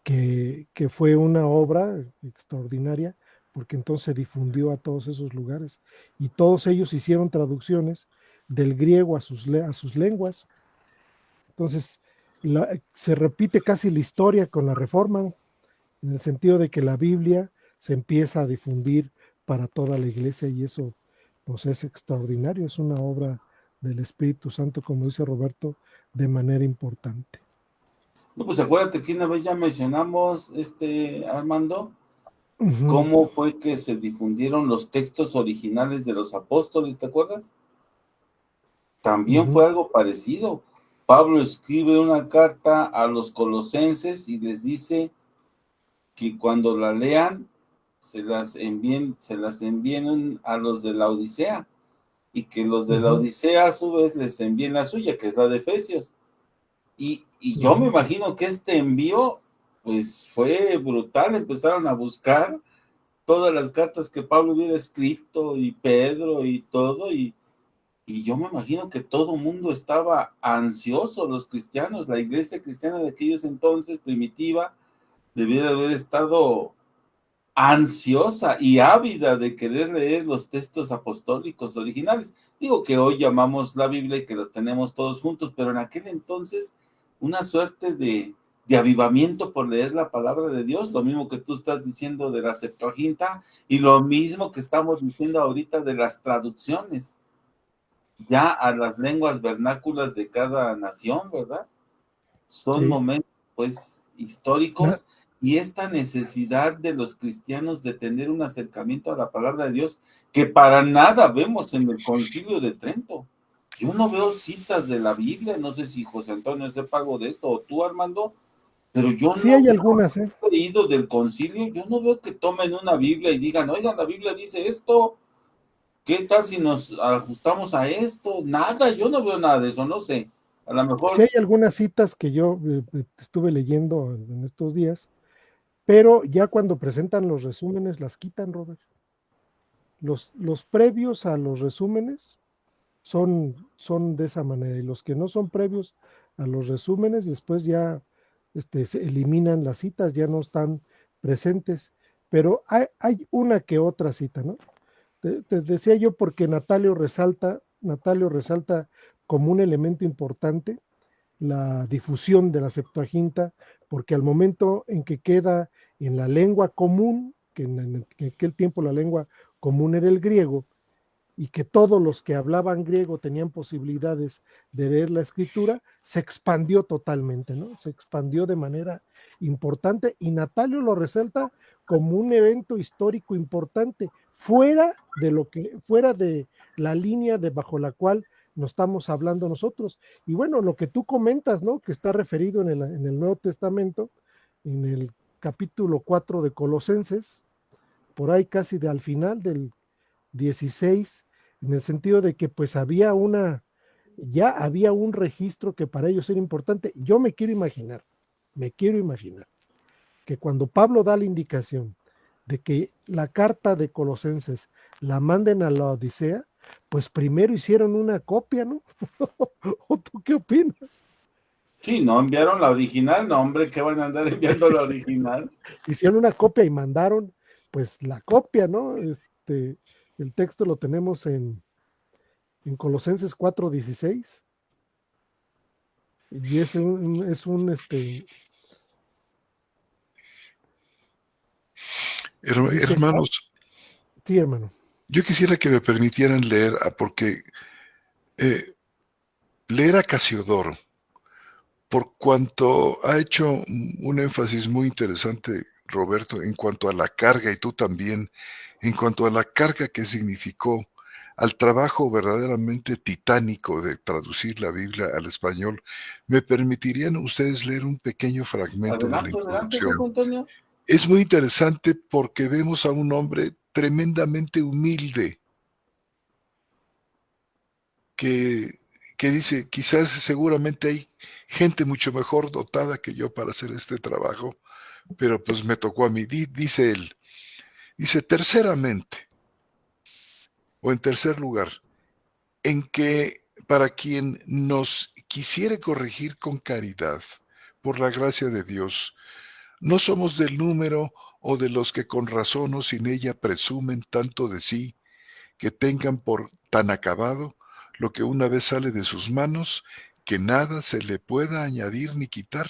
que fue una obra extraordinaria, porque entonces se difundió a todos esos lugares y todos ellos hicieron traducciones del griego a sus lenguas. Entonces, se repite casi la historia con la Reforma, en el sentido de que la Biblia se empieza a difundir para toda la iglesia y eso pues es extraordinario, es una obra del Espíritu Santo, como dice Roberto, de manera importante. No, pues acuérdate que una vez ya mencionamos, Armando, Ujú, cómo fue que se difundieron los textos originales de los apóstoles, ¿te acuerdas? También ujú, fue algo parecido. Pablo escribe una carta a los colosenses y les dice que cuando la lean se las envíen a los de la Odisea y que los de la ujú, Odisea a su vez les envíen la suya, que es la de Efesios. Y yo me ujú. imagino que este envío pues fue brutal, empezaron a buscar todas las cartas que Pablo hubiera escrito y Pedro y todo, y yo me imagino que todo el mundo estaba ansioso, los cristianos, la iglesia cristiana de aquellos entonces, primitiva, debía de haber estado ansiosa y ávida de querer leer los textos apostólicos originales. Digo que hoy llamamos la Biblia y que los tenemos todos juntos, pero en aquel entonces una suerte de avivamiento por leer la palabra de Dios, lo mismo que tú estás diciendo de la Septuaginta y lo mismo que estamos diciendo ahorita de las traducciones ya a las lenguas vernáculas de cada nación, ¿verdad? Son Sí. momentos, pues, Na- históricos y esta necesidad de los cristianos de tener un acercamiento a la palabra de Dios que para nada vemos en el Concilio de Trento. Yo no veo citas de la Biblia, no sé si José Antonio sepa algo de esto o tú, Armando, pero yo sí no hay veo algunas, ¿eh? leído del concilio, yo no veo que tomen una Biblia y digan, oigan, la Biblia dice esto, ¿qué tal si nos ajustamos a esto? Nada, yo no veo nada de eso, no sé. A lo Sí mejor, hay algunas citas que yo estuve leyendo en estos días, pero ya cuando presentan los resúmenes las quitan, Robert. Los previos a los resúmenes son de esa manera y los que no son previos a los resúmenes después ya se eliminan las citas, ya no están presentes, pero hay una que otra cita, ¿no? Te decía yo porque Natalio resalta como un elemento importante la difusión de la Septuaginta, porque al momento en que queda en la lengua común, que en aquel tiempo la lengua común era el griego, y que todos los que hablaban griego tenían posibilidades de leer la escritura, se expandió totalmente, ¿no? Se expandió de manera importante y Natalio lo resalta como un evento histórico importante, fuera de la línea de bajo la cual nos estamos hablando nosotros. Y bueno, lo que tú comentas, ¿no? Que está referido en el Nuevo Testamento, en el capítulo 4 de Colosenses, por ahí casi al final del 16, en el sentido de que pues ya había un registro que para ellos era importante. Yo me quiero imaginar que cuando Pablo da la indicación de que la carta de Colosenses la manden a la Odisea, pues primero hicieron una copia, ¿no? ¿O tú qué opinas? sí, no enviaron la original, no, hombre, ¿qué van a andar enviando la original? Hicieron una copia y mandaron pues la copia, ¿no? El texto lo tenemos en Colosenses 4:16 y dice, Hermanos, Sí, hermano. Yo quisiera que me permitieran leer, porque leer a Casiodoro, por cuanto ha hecho un énfasis muy interesante, Roberto, en cuanto a la carga, y tú también, en cuanto a la carga que significó al trabajo verdaderamente titánico de traducir la Biblia al español. ¿Me permitirían ustedes leer un pequeño fragmento de la Adelante, adelante, introducción? viejo Antonio. Es muy interesante porque vemos a un hombre tremendamente humilde que, que dice, quizás seguramente hay gente mucho mejor dotada que yo para hacer este trabajo, pero pues me tocó a mí. Dice él, dice, terceramente, o en tercer lugar, en que para quien nos quisiere corregir con caridad, por la gracia de Dios, no somos del número o de los que con razón o sin ella presumen tanto de sí, que tengan por tan acabado lo que una vez sale de sus manos, que nada se le pueda añadir ni quitar.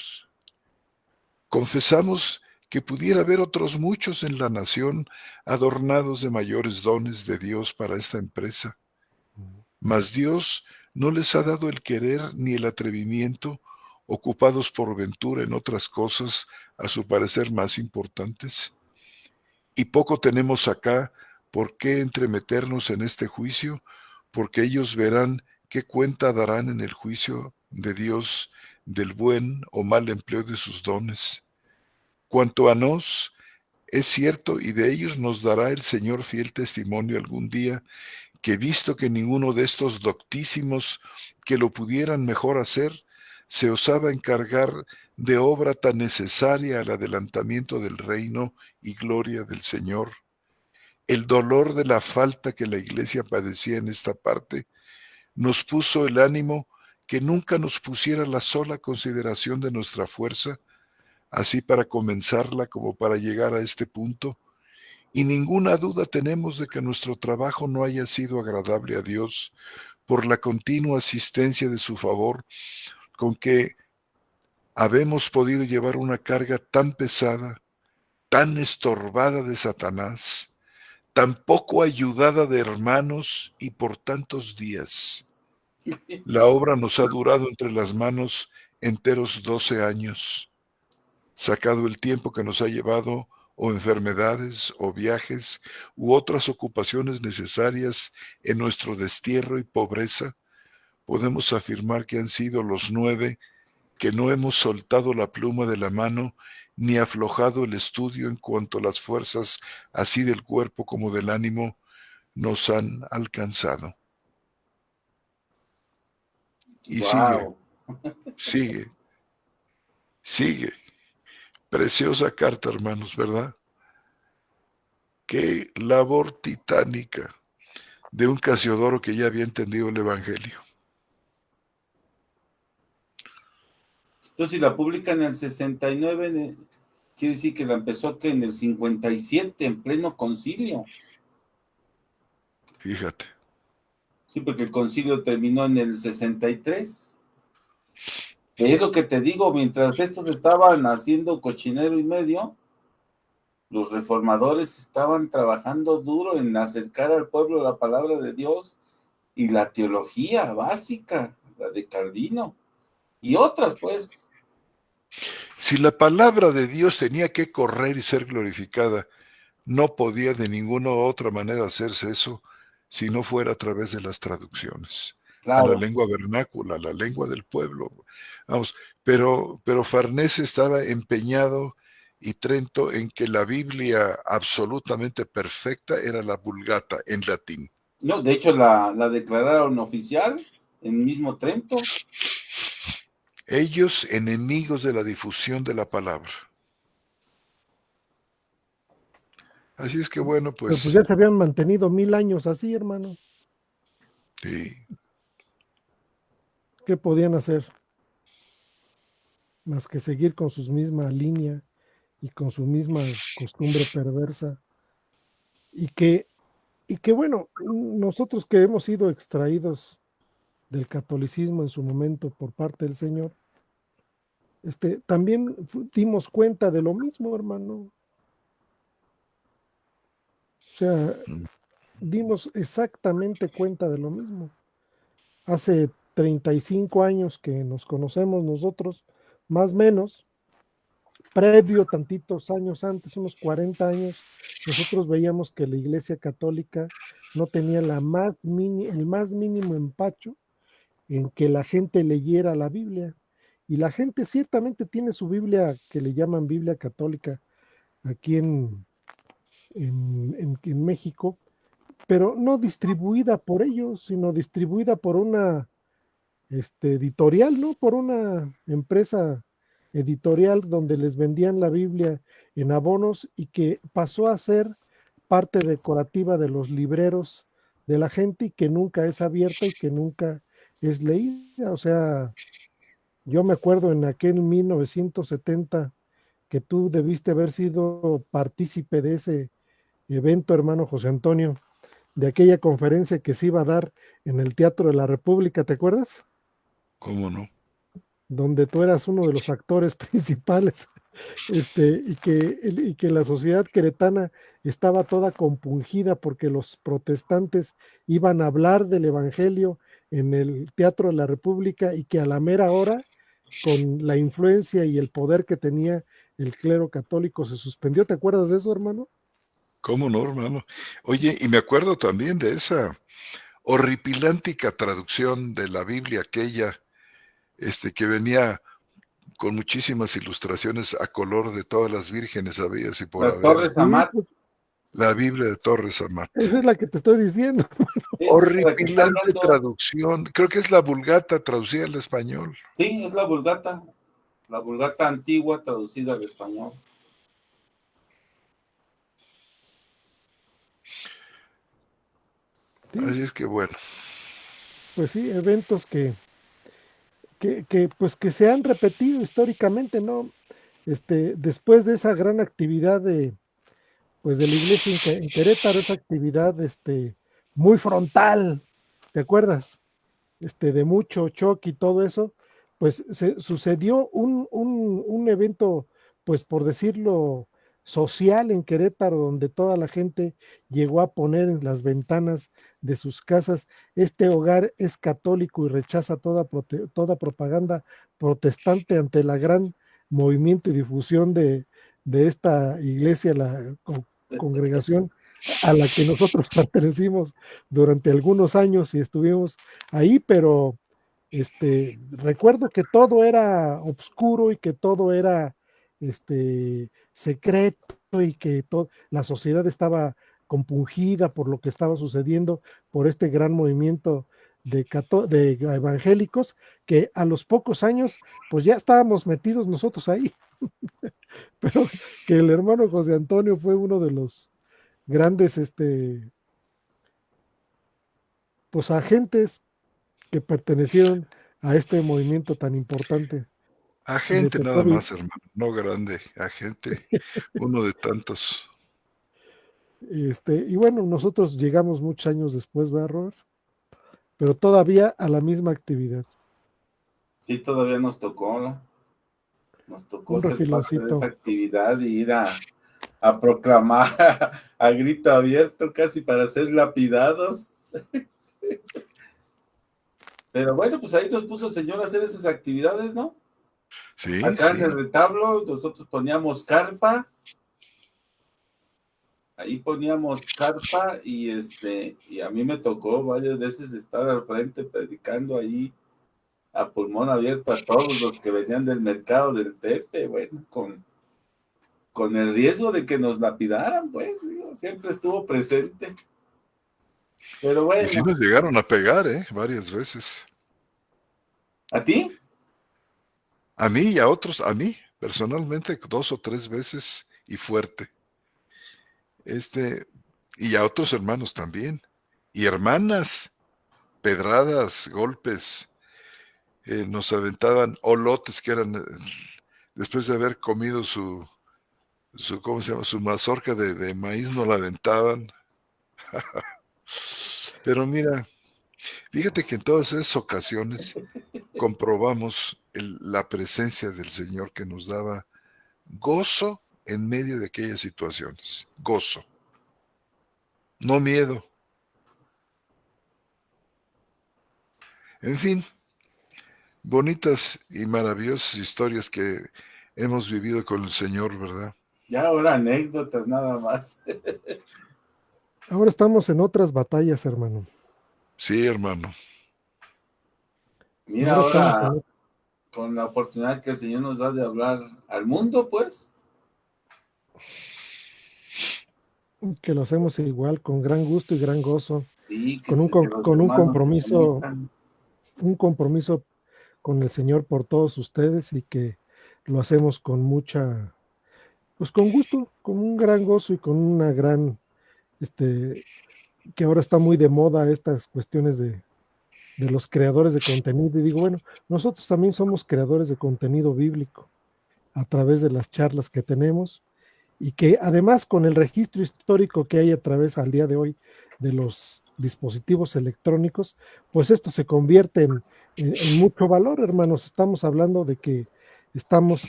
Confesamos que pudiera haber otros muchos en la nación adornados de mayores dones de Dios para esta empresa, mas Dios no les ha dado el querer ni el atrevimiento, ocupados por ventura en otras cosas a su parecer más importantes. Y poco tenemos acá por qué entremeternos en este juicio, porque ellos verán qué cuenta darán en el juicio de Dios del buen o mal empleo de sus dones. Cuanto a nos, es cierto, y de ellos nos dará el Señor fiel testimonio algún día, que visto que ninguno de estos doctísimos que lo pudieran mejor hacer, se osaba encargar de obra tan necesaria al adelantamiento del reino y gloria del Señor, el dolor de la falta que la Iglesia padecía en esta parte nos puso el ánimo que nunca nos pusiera la sola consideración de nuestra fuerza, así para comenzarla como para llegar a este punto, y ninguna duda tenemos de que nuestro trabajo no haya sido agradable a Dios por la continua asistencia de su favor con que habemos podido llevar una carga tan pesada, tan estorbada de Satanás, tan poco ayudada de hermanos y por tantos días. La obra nos ha durado entre las manos enteros 12 años, sacado el tiempo que nos ha llevado o enfermedades o viajes u otras ocupaciones necesarias en nuestro destierro y pobreza, podemos afirmar que han sido los 9 que no hemos soltado la pluma de la mano ni aflojado el estudio en cuanto las fuerzas así del cuerpo como del ánimo nos han alcanzado. Y sigue, Wow. sigue, sigue. Preciosa carta, hermanos, ¿verdad? Qué labor titánica de un Casiodoro que ya había entendido el Evangelio. Entonces, si la publica en el 69, quiere decir que la empezó que en el 57, en pleno concilio. Fíjate. Sí, porque el concilio terminó en el 63. Es lo que te digo, mientras estos estaban haciendo cochinero y medio, los reformadores estaban trabajando duro en acercar al pueblo la palabra de Dios y la teología básica, la de Calvino, y otras, pues. Si la palabra de Dios tenía que correr y ser glorificada, no podía de ninguna otra manera hacerse eso si no fuera a través de las traducciones a la Claro. lengua vernácula, a la lengua del pueblo. Vamos, pero Farnese estaba empeñado y Trento en que la Biblia absolutamente perfecta era la Vulgata en latín. No, de hecho la declararon oficial en mismo Trento. Ellos enemigos de la difusión de la palabra. Así es que bueno, Pero pues pues ya se habían mantenido 1000 años así, hermano. sí. ¿Qué podían hacer? Más que seguir con su misma línea y con su misma costumbre perversa. Y que, y que bueno, nosotros que hemos sido extraídos del catolicismo en su momento por parte del Señor, también dimos cuenta de lo mismo, hermano. O sea, dimos exactamente cuenta de lo mismo. Hace 35 años que nos conocemos nosotros, más o menos, previo tantitos años antes, unos 40 años, nosotros veíamos que la Iglesia Católica no tenía el más mínimo empacho en que la gente leyera la Biblia. Y la gente ciertamente tiene su Biblia que le llaman Biblia Católica aquí en México, pero no distribuida por ellos, sino distribuida por una editorial, ¿no? Por una empresa editorial donde les vendían la Biblia en abonos y que pasó a ser parte decorativa de los libreros de la gente y que nunca es abierta y que nunca es leída. O sea, yo me acuerdo en aquel 1970 que tú debiste haber sido partícipe de ese evento, hermano José Antonio, de aquella conferencia que se iba a dar en el Teatro de la República, ¿te acuerdas? ¿Cómo no? Donde tú eras uno de los actores principales, y que la sociedad queretana estaba toda compungida porque los protestantes iban a hablar del Evangelio en el Teatro de la República y que a la mera hora, con la influencia y el poder que tenía el clero católico, se suspendió. ¿Te acuerdas de eso, hermano? ¿Cómo no, hermano? Oye, y me acuerdo también de esa horripilántica traducción de la Biblia aquella, que venía con muchísimas ilustraciones a color de todas las vírgenes habidas y por Las haber. Torres Sí, Amat, pues La Biblia de Torres Amat. esa es la que te estoy diciendo. esa es de la que está Horripilante hablando. traducción. Creo que es la Vulgata traducida al español. Sí, es la Vulgata antigua traducida al español. Sí, Así es que bueno. pues sí, eventos pues que se han repetido históricamente, ¿no? Después de esa gran actividad pues de la iglesia en Querétaro, esa actividad, muy frontal, ¿te acuerdas? De mucho choque y todo eso, pues se sucedió un evento, pues por decirlo, social en Querétaro, donde toda la gente llegó a poner en las ventanas de sus casas: este hogar es católico y rechaza toda propaganda protestante, ante la gran movimiento y difusión de esta iglesia, congregación a la que nosotros pertenecimos durante algunos años y estuvimos ahí, pero recuerdo que todo era oscuro y que todo era secreto y que la sociedad estaba compungida por lo que estaba sucediendo, por este gran movimiento de evangélicos, que a los pocos años pues ya estábamos metidos nosotros ahí, pero que el hermano José Antonio fue uno de los grandes pues agentes que pertenecieron a este movimiento tan importante y le Agente tocó nada más, hermano, no grande, agente, uno de tantos. y bueno, nosotros llegamos muchos años después, ¿verdad, Robert? Pero todavía a la misma actividad. Sí, todavía nos tocó Un ser parte de esa refiloncito. actividad y ir a proclamar a grito abierto, casi para ser lapidados. Pero bueno, pues ahí nos puso el Señor a hacer esas actividades, ¿no? Sí, Acá en el sí. retablo nosotros poníamos carpa, ahí poníamos carpa y a mí me tocó varias veces estar al frente predicando ahí a pulmón abierto a todos los que venían del mercado del Tepe, bueno, con el riesgo de que nos lapidaran, pues, digo, siempre estuvo presente. Pero Y sí bueno, nos llegaron a pegar, varias veces. ¿a ti? A mí y a otros, a mí, personalmente, 2 o 3 veces y fuerte. Este, y a otros hermanos también. Y hermanas, pedradas, golpes, nos aventaban olotes que eran, después de haber comido ¿cómo se llama? Su mazorca de maíz, no la aventaban. Pero mira, fíjate que en todas esas ocasiones comprobamos la presencia del Señor, que nos daba gozo en medio de aquellas situaciones. Gozo. no miedo. En fin, bonitas y maravillosas historias que hemos vivido con el Señor, ¿verdad? Ya ahora anécdotas nada más. Ahora estamos en otras batallas, hermano. Sí, hermano. Mira, Ahora estamos ahora en con la oportunidad que el Señor nos da de hablar al mundo, pues. que lo hacemos igual, con gran gusto y gran gozo, Sí, con que los con hermanos se conectan. un compromiso con el Señor por todos ustedes y que lo hacemos con mucha, pues con gusto, con un gran gozo y con una gran, que ahora está muy de moda estas cuestiones de los creadores de contenido. Y digo, bueno, nosotros también somos creadores de contenido bíblico a través de las charlas que tenemos y que además con el registro histórico que hay a través al día de hoy de los dispositivos electrónicos, pues esto se convierte en mucho valor, hermanos. Estamos hablando de que estamos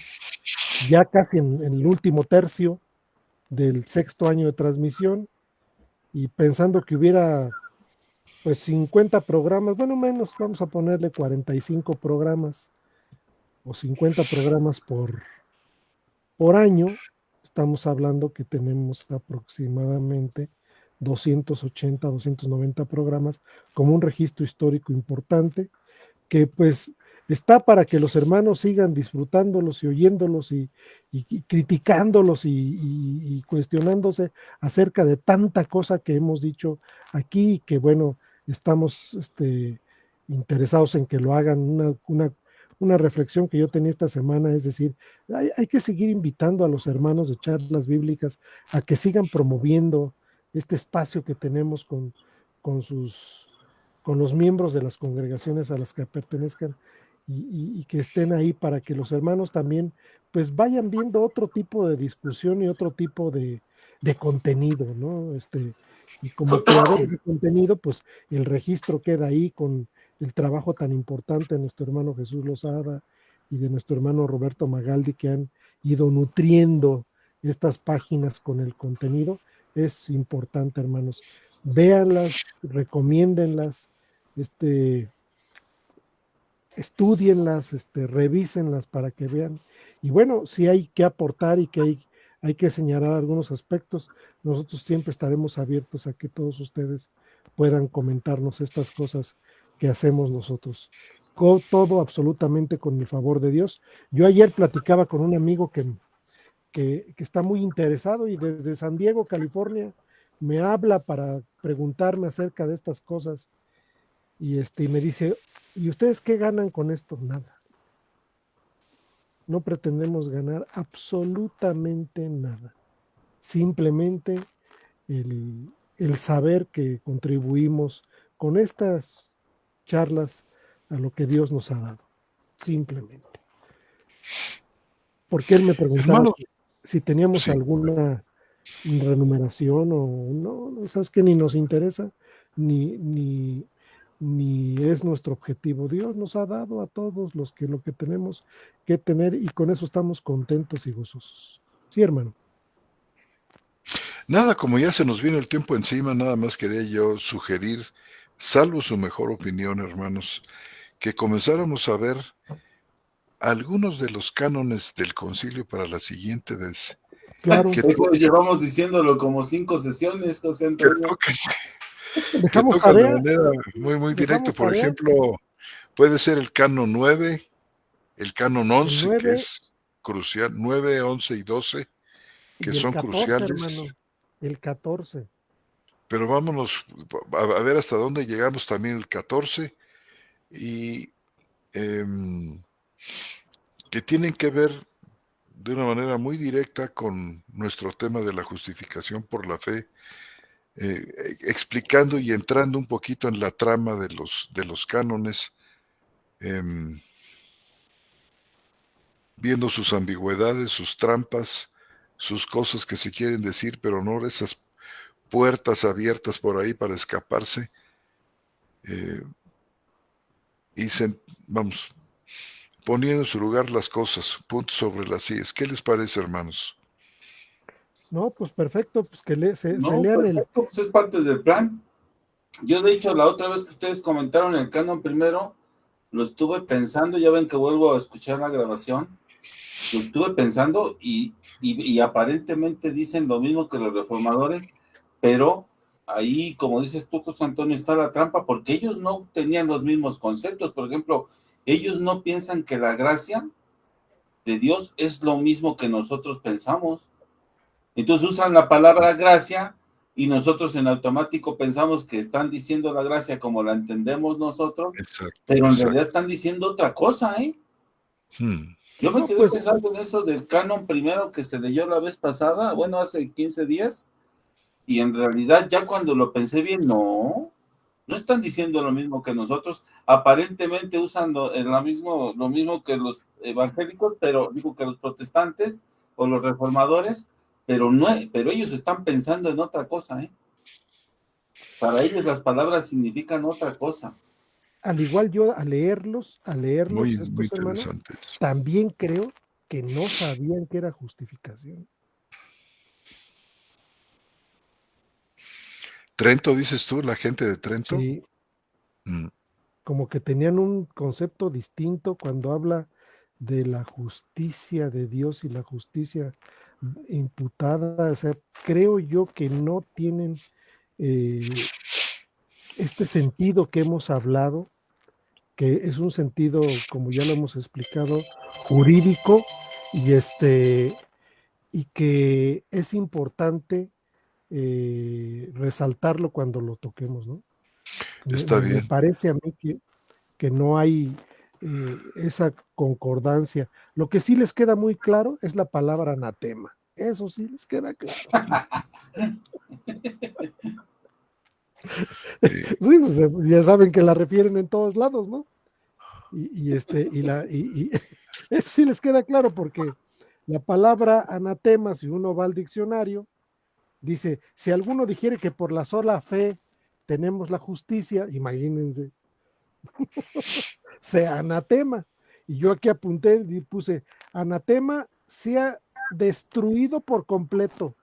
ya casi en el último tercio del sexto año de transmisión y pensando que hubiera pues 50 programas, bueno, menos, vamos a ponerle 45 programas o 50 programas por año, estamos hablando que tenemos aproximadamente 280, 290 programas como un registro histórico importante que pues está para que los hermanos sigan disfrutándolos y oyéndolos y criticándolos y cuestionándose acerca de tanta cosa que hemos dicho aquí y que bueno, estamos interesados en que lo hagan. Una reflexión que yo tenía esta semana es decir, hay que seguir invitando a los hermanos de charlas bíblicas a que sigan promoviendo este espacio que tenemos con sus con los miembros de las congregaciones a las que pertenezcan y que estén ahí para que los hermanos también pues vayan viendo otro tipo de discusión y otro tipo de contenido, ¿no? Y como creadores de contenido, pues el registro queda ahí con el trabajo tan importante de nuestro hermano Jesús Lozada y de nuestro hermano Roberto Magaldi que han ido nutriendo estas páginas con el contenido. Es importante, hermanos. Véanlas, recomiéndenlas, este, estudienlas, revísenlas para que vean. Y bueno, si hay que aportar y que hay que señalar algunos aspectos, nosotros siempre estaremos abiertos a que todos ustedes puedan comentarnos estas cosas que hacemos nosotros. Todo absolutamente con el favor de Dios. Yo ayer platicaba con un amigo que está muy interesado y desde San Diego, California, me habla para preguntarme acerca de estas cosas y me dice, ¿y ustedes qué ganan con esto? Nada. No pretendemos ganar absolutamente nada. Simplemente el saber que contribuimos con estas charlas a lo que Dios nos ha dado. Simplemente. Porque él me preguntaba Hermanos, si teníamos sí. alguna remuneración o no, no, sabes que ni nos interesa, ni es nuestro objetivo. Dios nos ha dado a todos los que lo que tenemos que tener y con eso estamos contentos y gozosos. Sí, hermano. Nada, como ya se nos viene el tiempo encima, nada más quería yo sugerir, salvo su mejor opinión, hermanos, que comenzáramos a ver algunos de los cánones del concilio para la siguiente vez. Claro, Que, Eso llevamos diciéndolo como 5 sesiones, José que Antonio. toquen, que dejamos tocan de tarea, manera muy, muy directa. dejamos Por tarea, ejemplo, puede ser el canon 9, el canon el 11, que 9 es crucial, 9, 11 y 12, que y el son 14, cruciales. hermano, el 14. Pero vámonos a ver hasta dónde llegamos también el 14 y que tienen que ver de una manera muy directa con nuestro tema de la justificación por la fe, explicando y entrando un poquito en la trama de los cánones, em, viendo sus ambigüedades, sus trampas, sus cosas que se quieren decir, pero no esas puertas abiertas por ahí para escaparse. eh, y vamos, poniendo en su lugar las cosas, puntos sobre las íes. ¿Qué les parece, hermanos? No, pues perfecto, pues que se No, lean perfecto, pues es parte del plan. Yo, de hecho, la otra vez que ustedes comentaron el canon primero, lo estuve pensando, ya ven que vuelvo a escuchar la grabación, lo estuve pensando y aparentemente dicen lo mismo que los reformadores, pero ahí, como dices tú, José Antonio, está la trampa, porque ellos no tenían los mismos conceptos. Por ejemplo, ellos no piensan que la gracia de Dios es lo mismo que nosotros pensamos. Entonces usan la palabra gracia y nosotros en automático pensamos que están diciendo la gracia como la entendemos nosotros, Exacto, pero en realidad exacto. están diciendo otra cosa, ¿eh? Hmm. Yo me no, quedé pues pensando en eso del canon primero que se leyó la vez pasada, bueno, hace 15 días, y en realidad ya cuando lo pensé bien, no están diciendo lo mismo que nosotros, aparentemente usan lo mismo que los evangélicos, pero digo que los protestantes o los reformadores, pero no, pero ellos están pensando en otra cosa, ¿eh? Para ellos las palabras significan otra cosa. al igual yo a Muy, leerlos muy estos hermanos, interesante eso. también creo que no sabían que era justificación. Trento, dices tú, la gente de Trento. Sí, Mm. como que tenían un concepto distinto cuando habla de la justicia de Dios y la justicia imputada. O sea, creo yo que no tienen eh, este sentido que hemos hablado, que es un sentido, como ya lo hemos explicado, jurídico y y que es importante resaltarlo cuando lo toquemos, ¿no? Está Me bien. parece a mí que no hay esa concordancia. Lo que sí les queda muy claro es la palabra anatema. Eso sí les queda claro. Sí. Sí, pues, ya saben que la refieren en todos lados, ¿no? Eso sí les queda claro porque la palabra anatema, si uno va al diccionario, dice, si alguno dijere que por la sola fe tenemos la justicia, imagínense, sea anatema. Y yo aquí apunté y puse, anatema sea destruido por completo.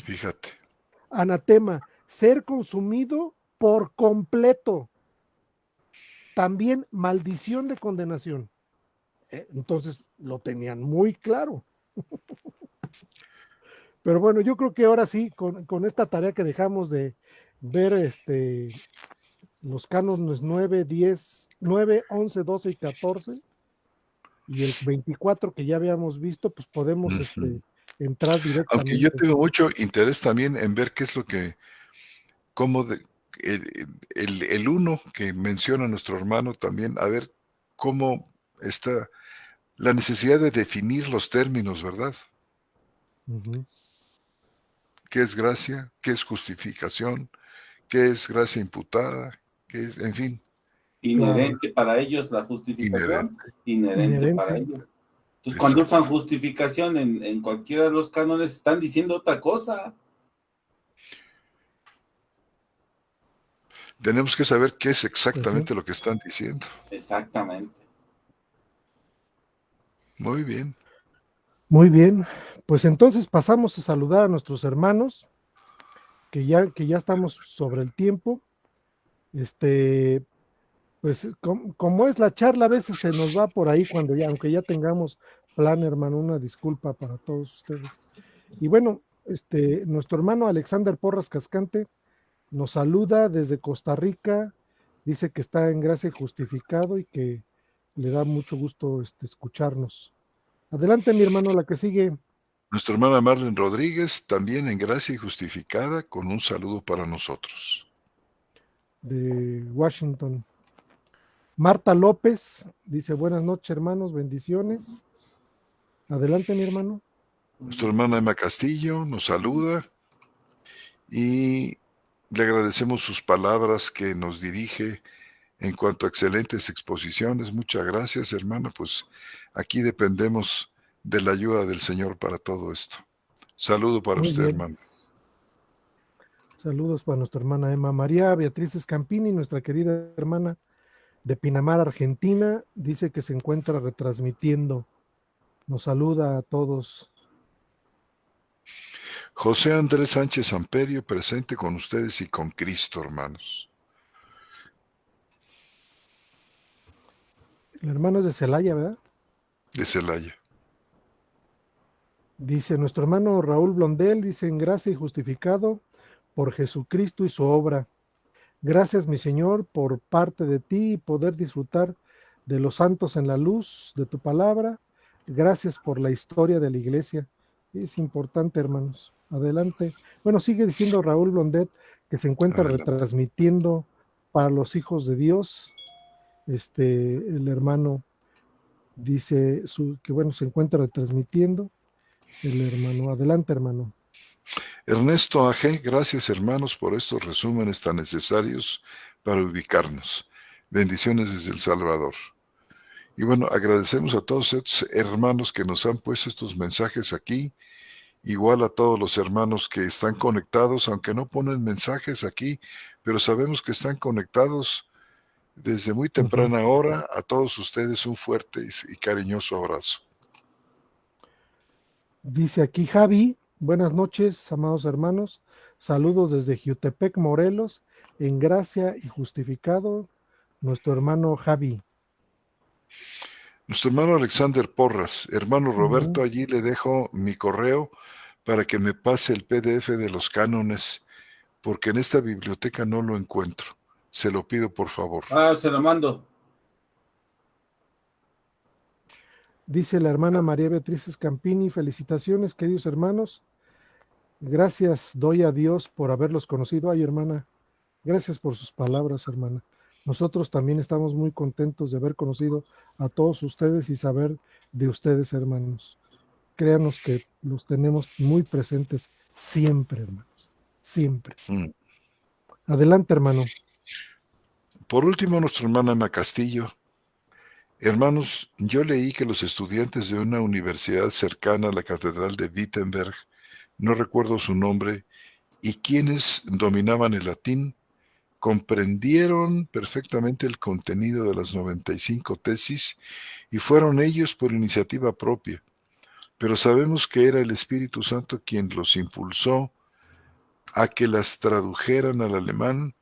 Fíjate. Anatema, ser consumido por completo. También maldición de condenación. Entonces lo tenían muy claro. Pero bueno, yo creo que ahora sí, con esta tarea que dejamos de ver los cánones 9, 10, 9, 11, 12 y 14, y el 24 que ya habíamos visto, pues podemos Ujú. entrar Aunque yo directamente. tengo mucho interés también en ver qué es lo que, cómo el uno que menciona nuestro hermano también, a ver cómo está la necesidad de definir los términos, ¿verdad? Ujú. ¿Qué es gracia? ¿Qué es justificación? ¿Qué es gracia imputada? ¿Qué es, en fin, Claro, Inherente para ellos la justificación, inherente? inherente para inherente. ellos. Entonces, cuando usan Exacto. justificación en cualquiera de los cánones, están diciendo otra cosa. Tenemos que saber qué es Pues sí, exactamente lo que están diciendo. Exactamente. Muy bien. muy bien. Pues entonces pasamos a saludar a nuestros hermanos, que ya estamos sobre el tiempo. Este, pues como es la charla, a veces se nos va por ahí cuando ya, aunque ya tengamos plan, hermano, una disculpa para todos ustedes. Y bueno, nuestro hermano Alexander Porras Cascante nos saluda desde Costa Rica, dice que está en gracia y justificado y que le da mucho gusto escucharnos. Adelante, mi hermano, la que sigue Nuestra hermana Marlene Rodríguez, también en gracia y justificada, con un saludo para nosotros. de Washington. Marta López dice buenas noches, hermanos, bendiciones. Adelante, mi hermano. Nuestra hermana Emma Castillo nos saluda y le agradecemos sus palabras que nos dirige en cuanto a excelentes exposiciones. Muchas gracias, hermana. Pues aquí dependemos de la ayuda del Señor para todo esto. Saludo para Muy usted, bien. hermano. Saludos para nuestra hermana Emma María Beatriz Escampini, nuestra querida hermana de Pinamar, Argentina. Dice que se encuentra retransmitiendo. Nos saluda a todos. José Andrés Sánchez Amperio, presente con ustedes y con Cristo, hermanos. El hermano es de Celaya, ¿verdad? De Celaya. Dice nuestro hermano Raúl Blondel, dice en gracia y justificado por Jesucristo y su obra. Gracias, mi Señor, por parte de ti y poder disfrutar de los santos en la luz de tu palabra. Gracias por la historia de la iglesia. Es importante, hermanos. Adelante. Bueno, sigue diciendo Raúl Blondet que se encuentra Adelante. retransmitiendo para los hijos de Dios. El hermano dice que bueno, se encuentra retransmitiendo. El hermano, adelante, hermano. Ernesto A.G., gracias hermanos por estos resúmenes tan necesarios para ubicarnos. Bendiciones desde El Salvador. Y bueno, agradecemos a todos estos hermanos que nos han puesto estos mensajes aquí, igual a todos los hermanos que están conectados, aunque no ponen mensajes aquí, pero sabemos que están conectados desde muy temprana hora. A todos ustedes un fuerte y cariñoso abrazo. Dice aquí Javi, buenas noches, amados hermanos, saludos desde Jiutepec, Morelos, en gracia y justificado, nuestro hermano Javi. Nuestro hermano Alexander Porras, hermano Roberto, allí le dejo mi correo para que me pase el PDF de los cánones, porque en esta biblioteca no lo encuentro. Se lo pido por favor. Se lo mando. Dice la hermana María Beatriz Scampini, felicitaciones, queridos hermanos. Gracias doy a Dios por haberlos conocido. Ay, hermana, gracias por sus palabras, hermana. Nosotros también estamos muy contentos de haber conocido a todos ustedes y saber de ustedes, hermanos. Créanos que los tenemos muy presentes siempre, hermanos. Siempre. Adelante, hermano. Por último, nuestra hermana Ana Castillo. Hermanos, yo leí que los estudiantes de una universidad cercana a la Catedral de Wittenberg, no recuerdo su nombre, y quienes dominaban el latín, comprendieron perfectamente el contenido de las 95 tesis y fueron ellos por iniciativa propia. Pero sabemos que era el Espíritu Santo quien los impulsó a que las tradujeran al alemán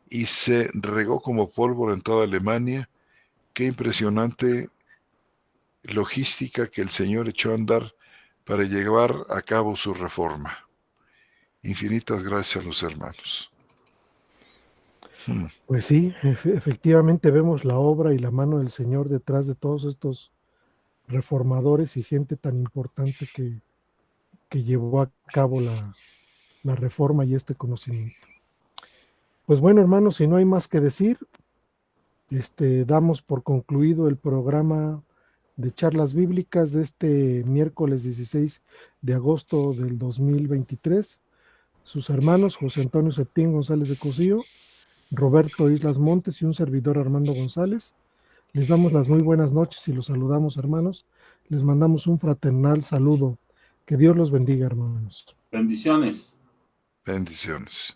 y se regó como pólvora en toda Alemania. Qué impresionante logística que el Señor echó a andar para llevar a cabo su reforma. Infinitas gracias a los hermanos. Pues sí, efectivamente vemos la obra y la mano del Señor detrás de todos estos reformadores y gente tan importante que llevó a cabo la reforma y este conocimiento. Pues bueno, hermanos, si no hay más que decir, damos por concluido el programa de charlas bíblicas de este miércoles 16 de agosto del 2023. Sus hermanos José Antonio Septín González de Cosío, Roberto Islas Montes y un servidor Armando González. Les damos las muy buenas noches y los saludamos, hermanos. Les mandamos un fraternal saludo. Que Dios los bendiga, hermanos. Bendiciones. Bendiciones.